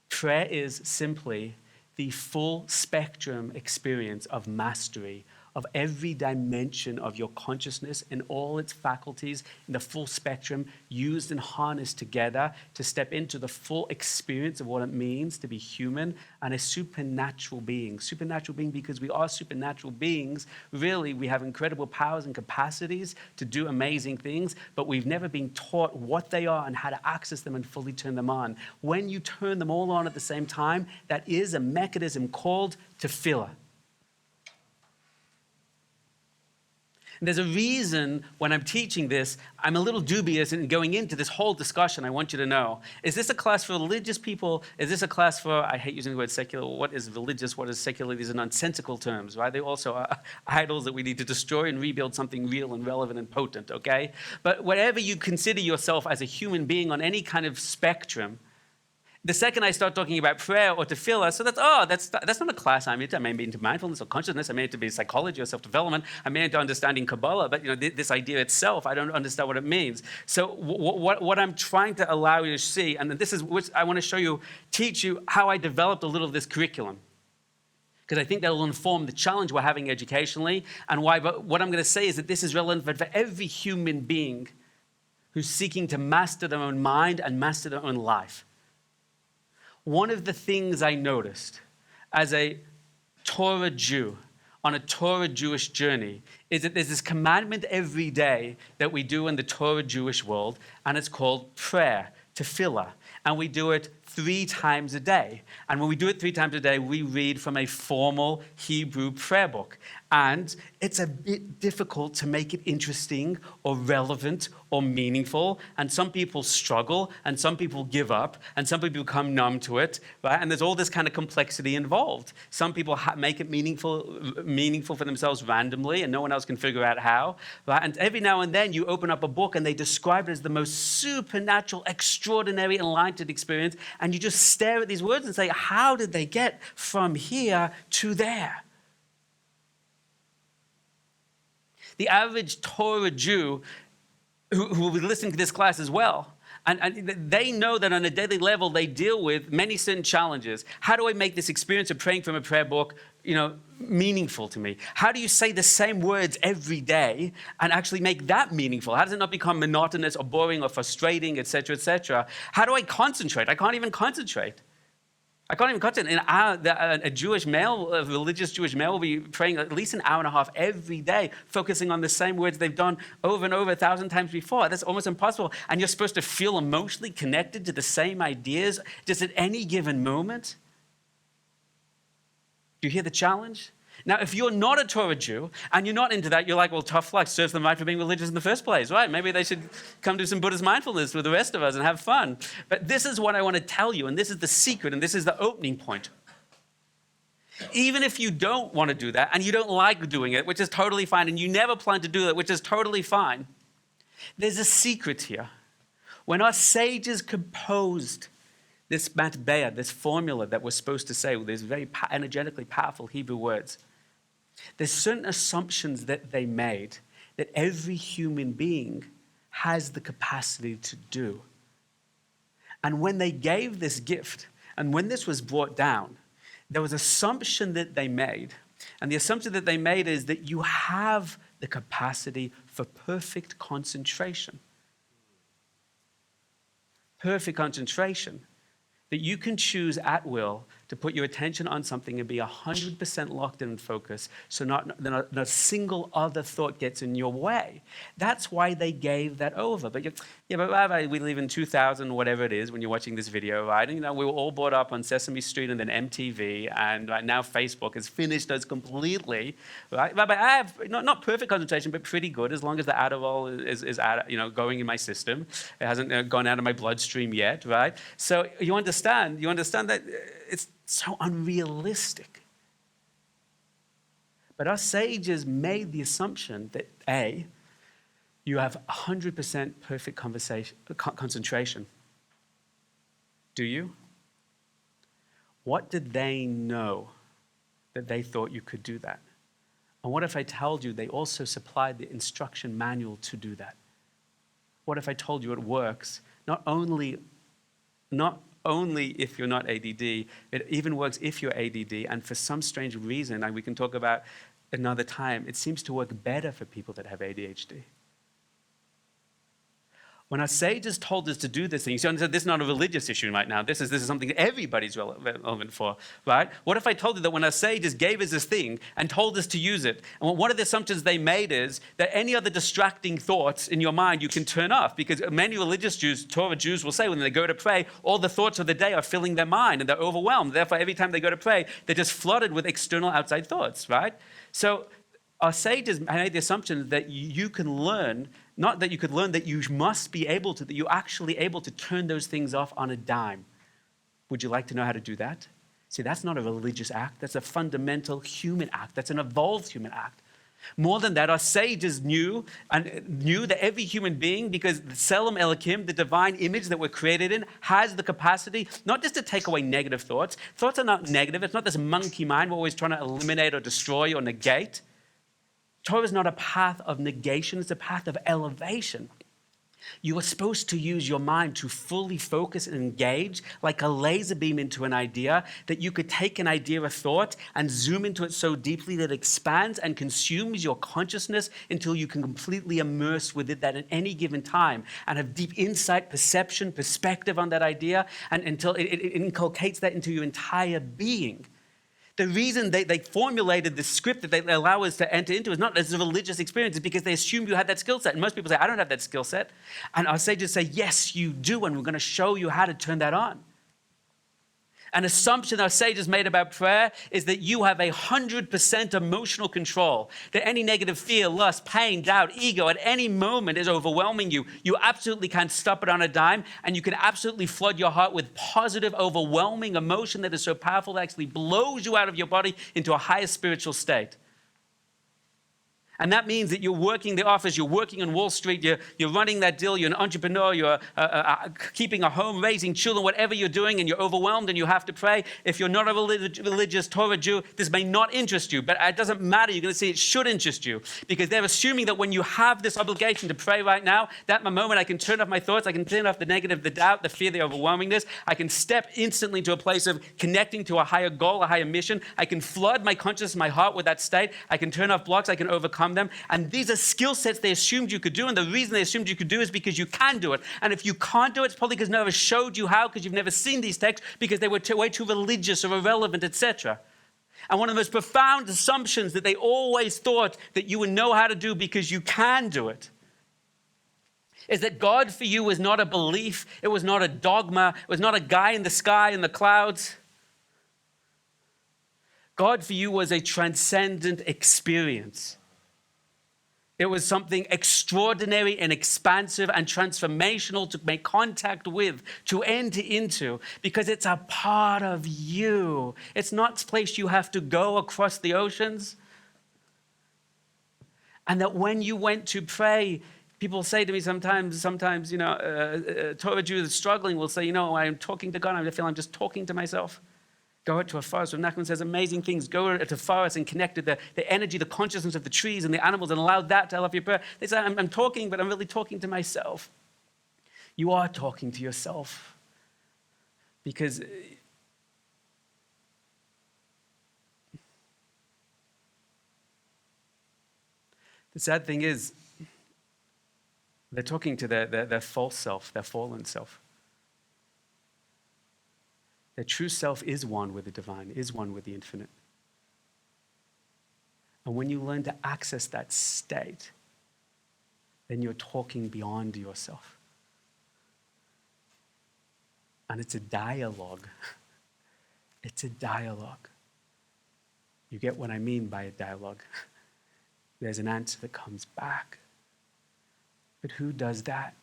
A: Prayer is simply the full spectrum experience of mastery of every dimension of your consciousness and all its faculties in the full spectrum used and harnessed together to step into the full experience of what it means to be human and a supernatural being. Supernatural being because we are supernatural beings. Really, we have incredible powers and capacities to do amazing things, but we've never been taught what they are and how to access them and fully turn them on. When you turn them all on at the same time, that is a mechanism called tefillah. There's a reason when I'm teaching this, I'm a little dubious in going into this whole discussion. I want you to know. Is this a class for religious people? Is this a class for, I hate using the word secular, what is religious, what is secular? These are nonsensical terms, right? They also are idols that we need to destroy and rebuild something real and relevant and potent, okay? But whatever you consider yourself as a human being on any kind of spectrum, the second I start talking about prayer or tefillah, so that's not a class I'm into. I may be into mindfulness or consciousness. I may into be psychology or self-development. I may into understanding Kabbalah, but this idea itself, I don't understand what it means. So what I'm trying to allow you to see, and this is what I want to show you, teach you how I developed a little of this curriculum. Because I think that will inform the challenge we're having educationally and why. But what I'm going to say is that this is relevant for every human being who's seeking to master their own mind and master their own life. One of the things I noticed as a Torah Jew on a Torah Jewish journey is that there's this commandment every day that we do in the Torah Jewish world, and it's called prayer, tefillah. And we do it 3 times a day. And when we do it 3 times a day, we read from a formal Hebrew prayer book. And it's a bit difficult to make it interesting or relevant or meaningful. And some people struggle, and some people give up, and some people become numb to it, right? And there's all this kind of complexity involved. Some people make it meaningful for themselves randomly, and no one else can figure out how, right? And every now and then you open up a book and they describe it as the most supernatural, extraordinary, enlightened experience, and you just stare at these words and say, how did they get from here to there? The average Torah Jew who will be listening to this class as well, and they know that on a daily level they deal with many certain challenges. How do I make this experience of praying from a prayer book, meaningful to me? How do you say the same words every day and actually make that meaningful? How does it not become monotonous or boring or frustrating, etc., etc.? How do I concentrate? I can't even concentrate. I can't even concentrate. A Jewish male, a religious Jewish male will be praying at least an hour and a half every day, focusing on the same words they've done over and over 1,000 times before. That's almost impossible. And you're supposed to feel emotionally connected to the same ideas just at any given moment. Do you hear the challenge? Now, if you're not a Torah Jew and you're not into that, you're like, well, tough luck, serves them right for being religious in the first place, right? Maybe they should come do some Buddhist mindfulness with the rest of us and have fun. But this is what I want to tell you, and this is the secret, and this is the opening point. Even if you don't want to do that, and you don't like doing it, which is totally fine, and you never plan to do it, which is totally fine, there's a secret here. When our sages composed this matbeah, this formula that we're supposed to say with these very energetically powerful Hebrew words, there's certain assumptions that they made that every human being has the capacity to do. And when they gave this gift, and when this was brought down, there was an assumption that they made. And the assumption that they made is that you have the capacity for perfect concentration. Perfect concentration. That you can choose at will to put your attention on something and be 100% locked in and focused, so not a single other thought gets in your way. That's why they gave that over. But Rabbi, we live in 2000, whatever it is, when you're watching this video, right? And, we were all brought up on Sesame Street and then MTV, and right now Facebook has finished us completely, right? Rabbi, I have not perfect concentration, but pretty good, as long as the Adderall is going in my system. It hasn't gone out of my bloodstream yet, right? So you understand that it's so unrealistic. But our sages made the assumption that A, you have 100% perfect concentration. Do you? What did they know that they thought you could do that? And what if I told you they also supplied the instruction manual to do that? What if I told you it works not only if you're not ADD, it even works if you're ADD, and for some strange reason, and we can talk about another time, it seems to work better for people that have ADHD. When our sages told us to do this thing, you see, this is not a religious issue right now. This is something that everybody's relevant for, right? What if I told you that when our sages gave us this thing and told us to use it, and one of the assumptions they made is that any other distracting thoughts in your mind you can turn off, because many religious Jews, Torah Jews will say when they go to pray, all the thoughts of the day are filling their mind and they're overwhelmed. Therefore, every time they go to pray, they're just flooded with external outside thoughts, right? So our sages made the assumption that you can learn, not that you could learn, that you must be able to, that you're actually able to turn those things off on a dime. Would you like to know how to do that? See, that's not a religious act. That's a fundamental human act. That's an evolved human act. More than that, our sages knew that every human being, because the Selim Elokim, the divine image that we're created in, has the capacity not just to take away negative thoughts. Thoughts are not negative. It's not this monkey mind we're always trying to eliminate or destroy or negate. Torah is not a path of negation, it's a path of elevation. You are supposed to use your mind to fully focus and engage like a laser beam into an idea, that you could take an idea, a thought, and zoom into it so deeply that it expands and consumes your consciousness until you can completely immerse with it that at any given time and have deep insight, perception, perspective on that idea, and until it inculcates that into your entire being. The reason they formulated the script that they allow us to enter into is not as a religious experience, it's because they assume you had that skill set. And most people say, I don't have that skill set. And our sages say, yes, you do, and we're going to show you how to turn that on. An assumption our sages made about prayer is that you have 100% emotional control, that any negative fear, lust, pain, doubt, ego at any moment is overwhelming you. You absolutely can't stop it on a dime, and you can absolutely flood your heart with positive, overwhelming emotion that is so powerful that actually blows you out of your body into a higher spiritual state. And that means that you're working the office, you're working on Wall Street, you're running that deal, you're an entrepreneur, you're keeping a home, raising children, whatever you're doing, and you're overwhelmed and you have to pray. If you're not a religious Torah Jew, this may not interest you, but it doesn't matter. You're going to see it should interest you, because they're assuming that when you have this obligation to pray right now, that moment I can turn off my thoughts, I can turn off the negative, the doubt, the fear, the overwhelmingness. I can step instantly to a place of connecting to a higher goal, a higher mission. I can flood my consciousness, my heart with that state. I can turn off blocks, I can overcome overcome them. And these are skill sets they assumed you could do. And the reason they assumed you could do is because you can do it. And if you can't do it, it's probably because no one ever showed you how, because you've never seen these texts, because they were way too religious or irrelevant, etc. And one of the most profound assumptions that they always thought that you would know how to do because you can do it is that God for you was not a belief, it was not a dogma, it was not a guy in the sky in the clouds. God for you was a transcendent experience. It was something extraordinary and expansive and transformational to make contact with, to enter into, because it's a part of you. It's not a place you have to go across the oceans. And that when you went to pray, people say to me sometimes, Torah Jews struggling will say, I'm talking to God, I feel I'm just talking to myself. Go out to a forest. Rav Nachman says amazing things. Go to a forest and connect with the energy, the consciousness of the trees and the animals and allow that to help your prayer. They say, I'm talking, but I'm really talking to myself. You are talking to yourself. Because the sad thing is, they're talking to their false self, their fallen self. Their true self is one with the divine, is one with the infinite. And when you learn to access that state, then you're talking beyond yourself. And it's a dialogue. It's a dialogue. You get what I mean by a dialogue. There's an answer that comes back. But who does that?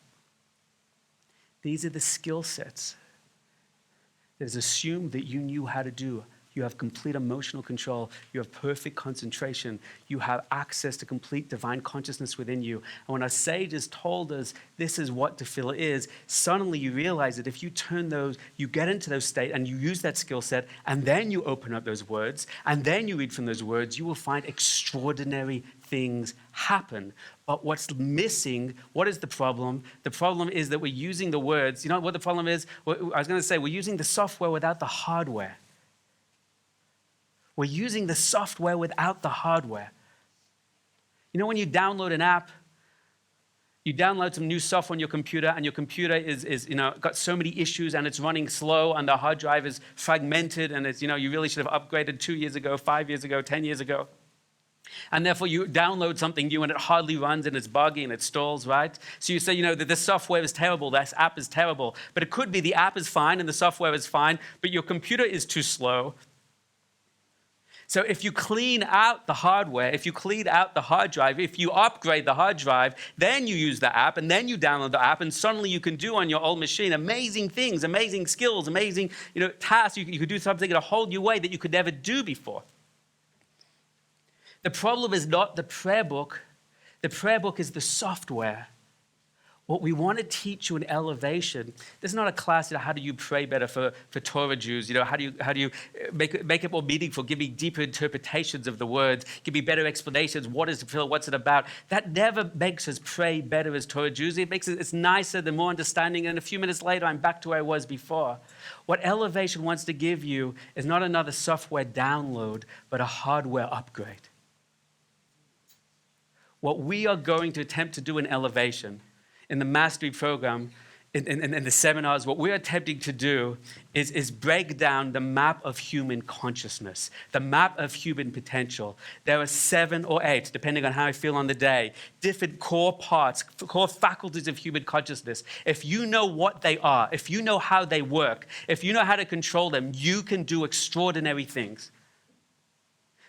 A: These are the skill sets that is assumed that you knew how to do. You have complete emotional control. You have perfect concentration. You have access to complete divine consciousness within you. And when our sages told us this is what tefillah is, suddenly you realize that if you turn those, you get into those states and you use that skill set, and then you open up those words, and then you read from those words, you will find extraordinary things happen. But what's missing, what is the problem? The problem is that we're using the words. You know what the problem is? I was going to say, we're using the software without the hardware. We're using the software without the hardware. You know, when you download an app, you download some new software on your computer, and your computer is got so many issues, and it's running slow, and the hard drive is fragmented, and it's, you really should have upgraded 2 years ago, 5 years ago, 10 years ago. And therefore, you download something new, and it hardly runs, and it's buggy, and it stalls, right? So you say, that this software is terrible, this app is terrible. But it could be the app is fine, and the software is fine, but your computer is too slow. So if you clean out the hardware, if you clean out the hard drive, if you upgrade the hard drive, then you use the app, and then you download the app, and suddenly you can do on your old machine amazing things, amazing skills, amazing tasks. You could do something in a whole new way that you could never do before. The problem is not the prayer book. The prayer book is the software. What we want to teach you in Elevation, this is not a class, how do you pray better for Torah Jews? How do you make it more meaningful? Give me deeper interpretations of the words. Give me better explanations. What is tefillah? What's it about? That never makes us pray better as Torah Jews. It makes it's nicer, the more understanding, and a few minutes later, I'm back to where I was before. What Elevation wants to give you is not another software download, but a hardware upgrade. What we are going to attempt to do in Elevation, in the mastery program, in the seminars, what we're attempting to do is break down the map of human consciousness, the map of human potential. There are 7 or 8, depending on how I feel on the day, different core parts, core faculties of human consciousness. If you know what they are, if you know how they work, if you know how to control them, you can do extraordinary things.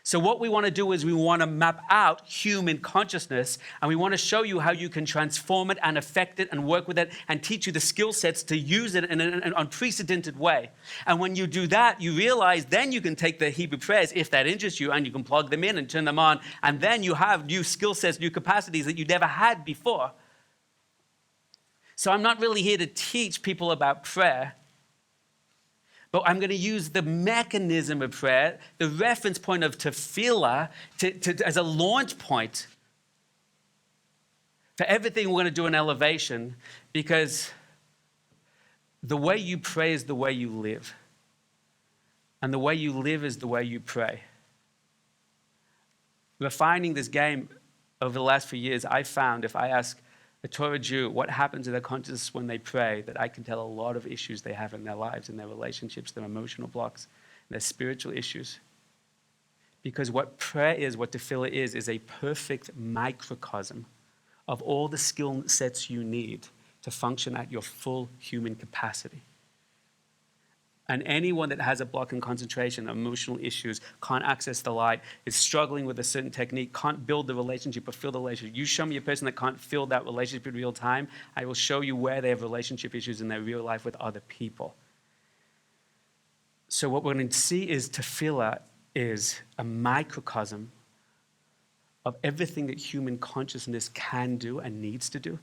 A: So what we want to do is we want to map out human consciousness, and we want to show you how you can transform it and affect it and work with it and teach you the skill sets to use it in an unprecedented way. And when you do that, you realize then you can take the Hebrew prayers, if that interests you, and you can plug them in and turn them on, and then you have new skill sets, new capacities that you never had before. So I'm not really here to teach people about prayer. But I'm going to use the mechanism of prayer, the reference point of tefillah, as a launch point for everything we're going to do in Elevation, because the way you pray is the way you live. And the way you live is the way you pray. Refining this game, over the last few years, I found if I ask a Torah Jew what happens to their consciousness when they pray, that I can tell a lot of issues they have in their lives, in their relationships, their emotional blocks, their spiritual issues. Because what prayer is, what tefillah is a perfect microcosm of all the skill sets you need to function at your full human capacity. And anyone that has a block in concentration, emotional issues, can't access the light, is struggling with a certain technique, can't build the relationship or feel the relationship. You show me a person that can't feel that relationship in real time, I will show you where they have relationship issues in their real life with other people. So what we're going to see is tefillah is a microcosm of everything that human consciousness can do and needs to do.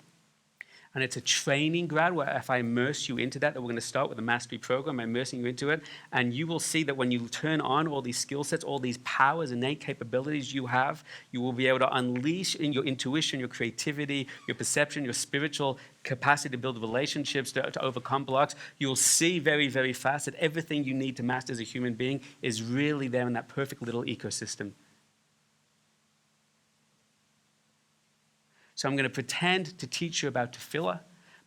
A: And it's a training ground where if I immerse you into that we're going to start with a mastery program, I'm immersing you into it, and you will see that when you turn on all these skill sets, all these powers, innate capabilities you have, you will be able to unleash in your intuition, your creativity, your perception, your spiritual capacity to build relationships, to overcome blocks. You'll see very, very fast that everything you need to master as a human being is really there in that perfect little ecosystem. So I'm going to pretend to teach you about tefillah,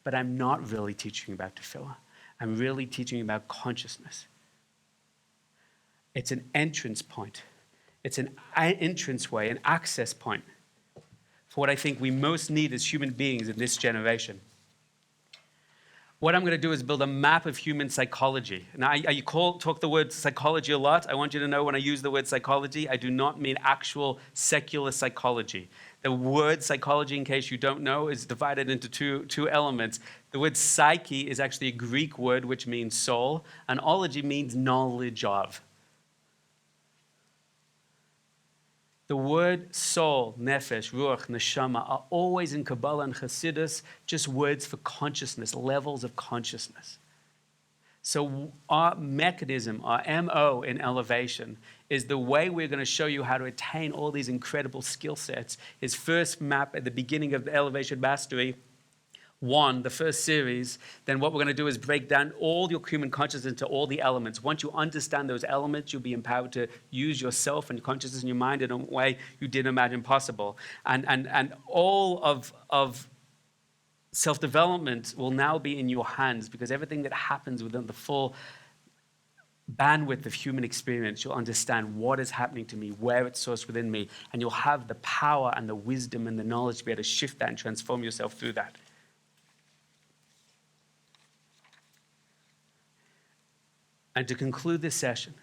A: but I'm not really teaching you about tefillah. I'm really teaching you about consciousness. It's an entrance point. It's an entranceway, an access point for what I think we most need as human beings in this generation. What I'm going to do is build a map of human psychology. Now, talk the word psychology a lot. I want you to know when I use the word psychology, I do not mean actual secular psychology. The word psychology, in case you don't know, is divided into two elements. The word psyche is actually a Greek word which means soul, and ology means knowledge of. The word soul, nefesh, ruach, neshama are always in Kabbalah and Hasidus just words for consciousness, levels of consciousness. So our mechanism, our MO in elevation, is the way we're going to show you how to attain all these incredible skill sets is first map at the beginning of the Elevation Mastery 1, the first series. Then what we're going to do is break down all your human consciousness into all the elements. Once you understand those elements, you'll be empowered to use yourself and consciousness in your mind in a way you didn't imagine possible. And all of self-development will now be in your hands, because everything that happens within the full bandwidth of human experience, you'll understand what is happening to me, where it's sourced within me, and you'll have the power and the wisdom and the knowledge to be able to shift that and transform yourself through that. And to conclude this session,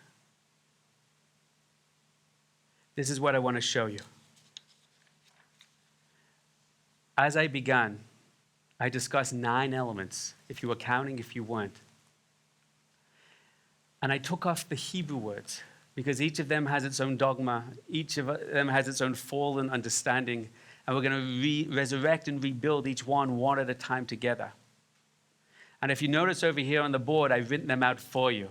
A: this is what I want to show you. As I began, I discussed 9 elements, if you were counting, if you weren't. And I took off the Hebrew words, because each of them has its own dogma, each of them has its own fallen understanding, and we're going to resurrect and rebuild each one at a time together. And if you notice over here on the board, I've written them out for you.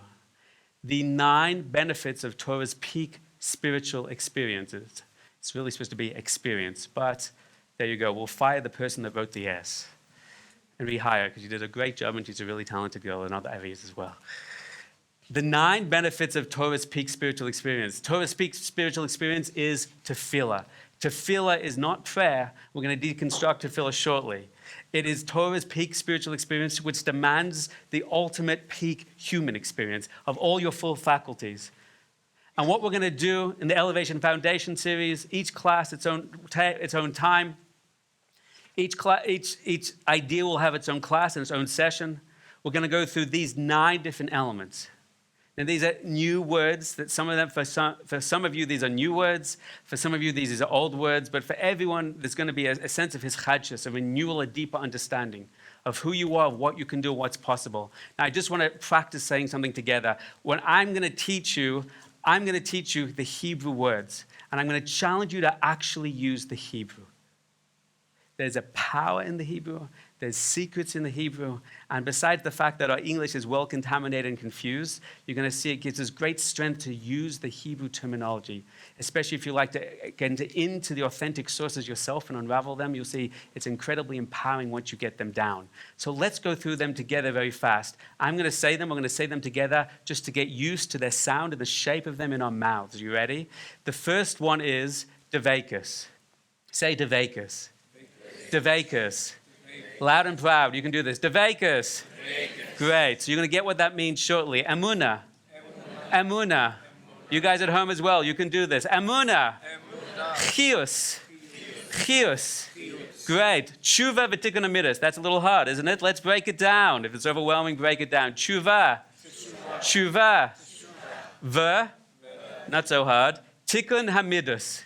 A: The 9 benefits of Torah's peak spiritual experiences. It's really supposed to be experience, but there you go. We'll fire the person that wrote the S and rehire, because you did a great job and she's a really talented girl in other areas as well. The 9 benefits of Torah's peak spiritual experience. Torah's peak spiritual experience is tefillah. Tefillah is not prayer. We're going to deconstruct tefillah shortly. It is Torah's peak spiritual experience, which demands the ultimate peak human experience of all your full faculties. And what we're going to do in the Elevation Foundation series, each class its own time. Each idea will have its own class and its own session. We're going to go through these 9 different elements. And these are new words that some of them, for some of you, these are new words. For some of you, these are old words. But for everyone, there's going to be a sense of his chadshus, a renewal, a deeper understanding of who you are, what you can do, what's possible. Now, I just want to practice saying something together. When I'm going to teach you the Hebrew words. And I'm going to challenge you to actually use the Hebrew. There's a power in the Hebrew. There's secrets in the Hebrew. And besides the fact that our English is well contaminated and confused, you're going to see it gives us great strength to use the Hebrew terminology. Especially if you like to get into the authentic sources yourself and unravel them, you'll see it's incredibly empowering once you get them down. So let's go through them together very fast. I'm going to say them. We're going to say them together just to get used to their sound and the shape of them in our mouths. Are you ready? The first one is Deveikus. Say Deveikus. Deveikus. Loud and proud. You can do this. Deveikus. Great. So you're going to get what that means shortly. Emunah. Emunah. You guys at home as well, you can do this. Emunah. Chius. Chius. Great. Teshuva v'tikkun Hamiddos. That's a little hard, isn't it? Let's break it down. If it's overwhelming, break it down. Teshuva. Teshuva. Not so hard. Tikkun Hamiddos.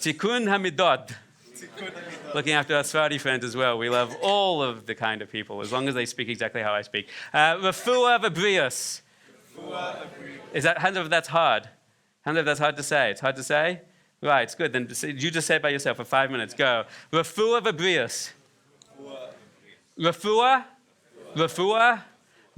A: Tikkun Hamidot. Looking after our Sephardi friends as well. We love all of the kind of people, as long as they speak exactly how I speak. Refuah v'brios. Is that, hands over, that's hard. Hands over, that's hard to say. It's hard to say? Right, it's good. Then you just say it by yourself for 5 minutes. Go. Refuah v'brios. Refuah. Refuah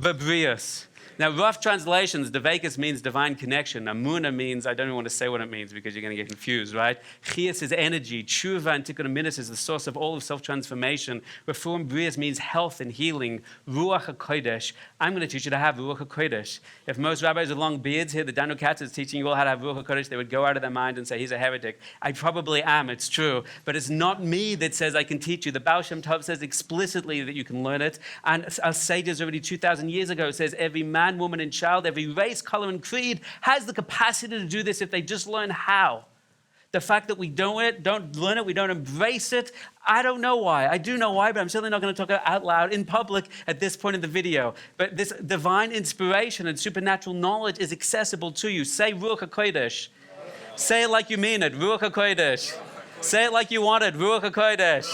A: v'brios. Now, rough translations, Deveikus means divine connection. Emunah means, I don't even want to say what it means because you're going to get confused, right? Chius is energy. Teshuva and tikkun Hamiddos is the source of all of self-transformation. Refuah and brios means health and healing. Ruach HaKodesh. I'm going to teach you to have Ruach HaKodesh. If most rabbis with long beards here, the Doniel Katz is teaching you all how to have Ruach HaKodesh, they would go out of their mind and say, he's a heretic. I probably am, it's true. But it's not me that says I can teach you. The Baal Shem Tov says explicitly that you can learn it. And our sages already 2,000 years ago says every man, woman, and child, every race, color, and creed has the capacity to do this if they just learn how. The fact that we don't learn it, we don't embrace it, I don't know why. I do know why, but I'm certainly not going to talk out loud in public at this point in the video. But this divine inspiration and supernatural knowledge is accessible to you. Say Ruach HaKodesh. Say it like you mean it. Ruach HaKodesh. Say it like you want it. Ruach HaKodesh.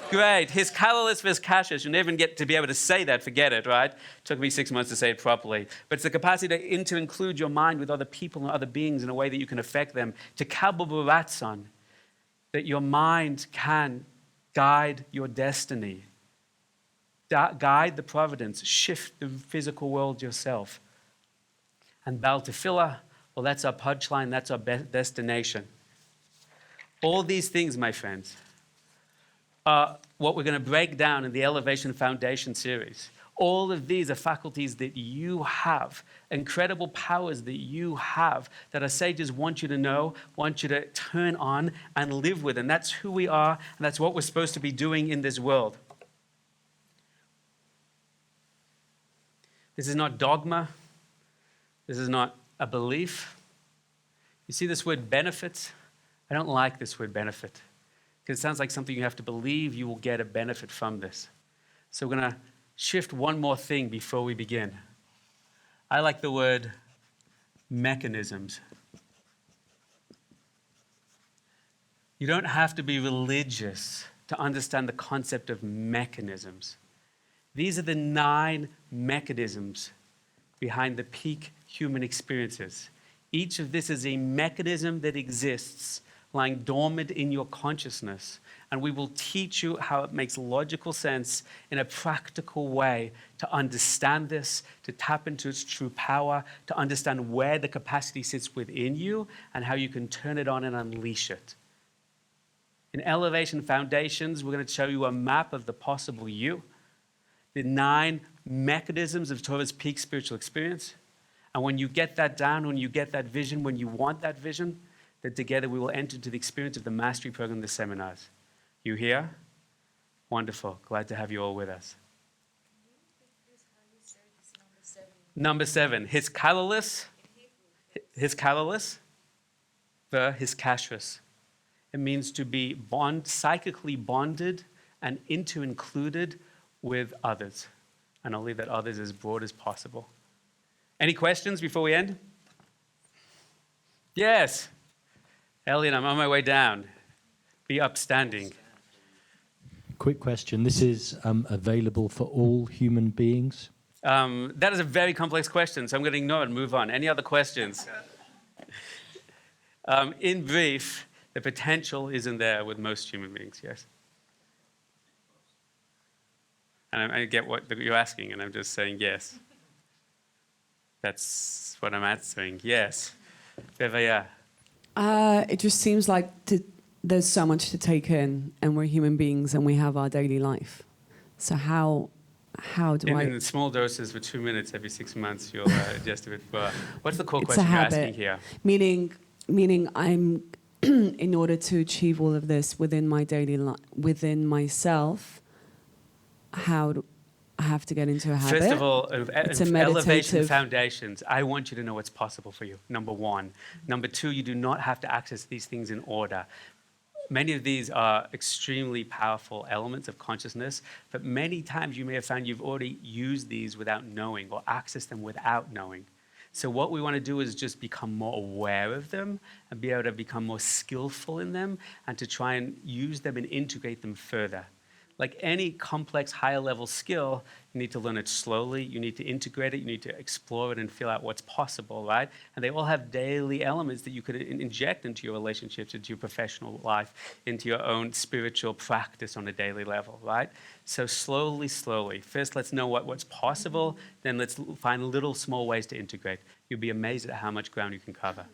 A: Great. His KABBALAH vs. Kashrus. You never even get to be able to say that. Forget it, right? It took me 6 months to say it properly. But it's the capacity to include your mind with other people and other beings in a way that you can affect them. To kabel b'ratzon, that your mind can guide your destiny. Guide the providence. Shift the physical world yourself. And Baal Tefillah, well, that's our punchline. That's our destination. All these things, my friends, are what we're going to break down in the Elevation Foundation series. All of these are faculties that you have, incredible powers that you have, that our sages want you to know, want you to turn on and live with. And that's who we are, and that's what we're supposed to be doing in this world. This is not dogma. This is not a belief. You see this word benefit? I don't like this word benefit, because it sounds like something you have to believe you will get a benefit from this. So we're going to shift one more thing before we begin. I like the word mechanisms. You don't have to be religious to understand the concept of mechanisms. These are the 9 mechanisms behind the peak human experiences. Each of this is a mechanism that exists lying dormant in your consciousness. And we will teach you how it makes logical sense in a practical way to understand this, to tap into its true power, to understand where the capacity sits within you and how you can turn it on and unleash it. In Elevation Foundations, we're going to show you a map of the possible you, the 9 mechanisms of Torah's peak spiritual experience. And when you get that down, when you get that vision, when you want that vision, that together we will enter into the experience of the mastery program, the seminars. You here? Wonderful. Glad to have you all with us. Number 7. His KABBALAH, his Kashrus. It means to be psychically bonded and included with others. And I'll leave that others as broad as possible. Any questions before we end? Yes. Elliot, I'm on my way down. Be upstanding.
D: Quick question. This is available for all human beings?
A: That is a very complex question, so I'm going to ignore it and move on. Any other questions? In brief, the potential isn't there with most human beings, yes? And I get what you're asking, and I'm just saying yes. That's what I'm answering, yes. Deveikus.
E: It just seems like there's so much to take in, and we're human beings, and we have our daily life. So how do I...
A: In small doses for 2 minutes every 6 months, you'll adjust a bit. What's the core
E: It's
A: question
E: a
A: you're
E: habit.
A: asking here?
E: Meaning in order to achieve all of this within my daily life, within myself, how do I have to get into a habit?
A: First of all,
E: It's a
A: elevation
E: meditative-
A: foundations. I want you to know what's possible for you, number one. Number two, you do not have to access these things in order. Many of these are extremely powerful elements of consciousness, but many times you may have found you've already used these without knowing or accessed them without knowing. So what we want to do is just become more aware of them and be able to become more skillful in them and to try and use them and integrate them further. Like any complex higher level skill, you need to learn it slowly, you need to integrate it, you need to explore it and feel out what's possible, right? And they all have daily elements that you could inject into your relationships, into your professional life, into your own spiritual practice on a daily level, right? So slowly, slowly. First, let's know what's possible, then let's find little small ways to integrate. You'll be amazed at how much ground you can cover.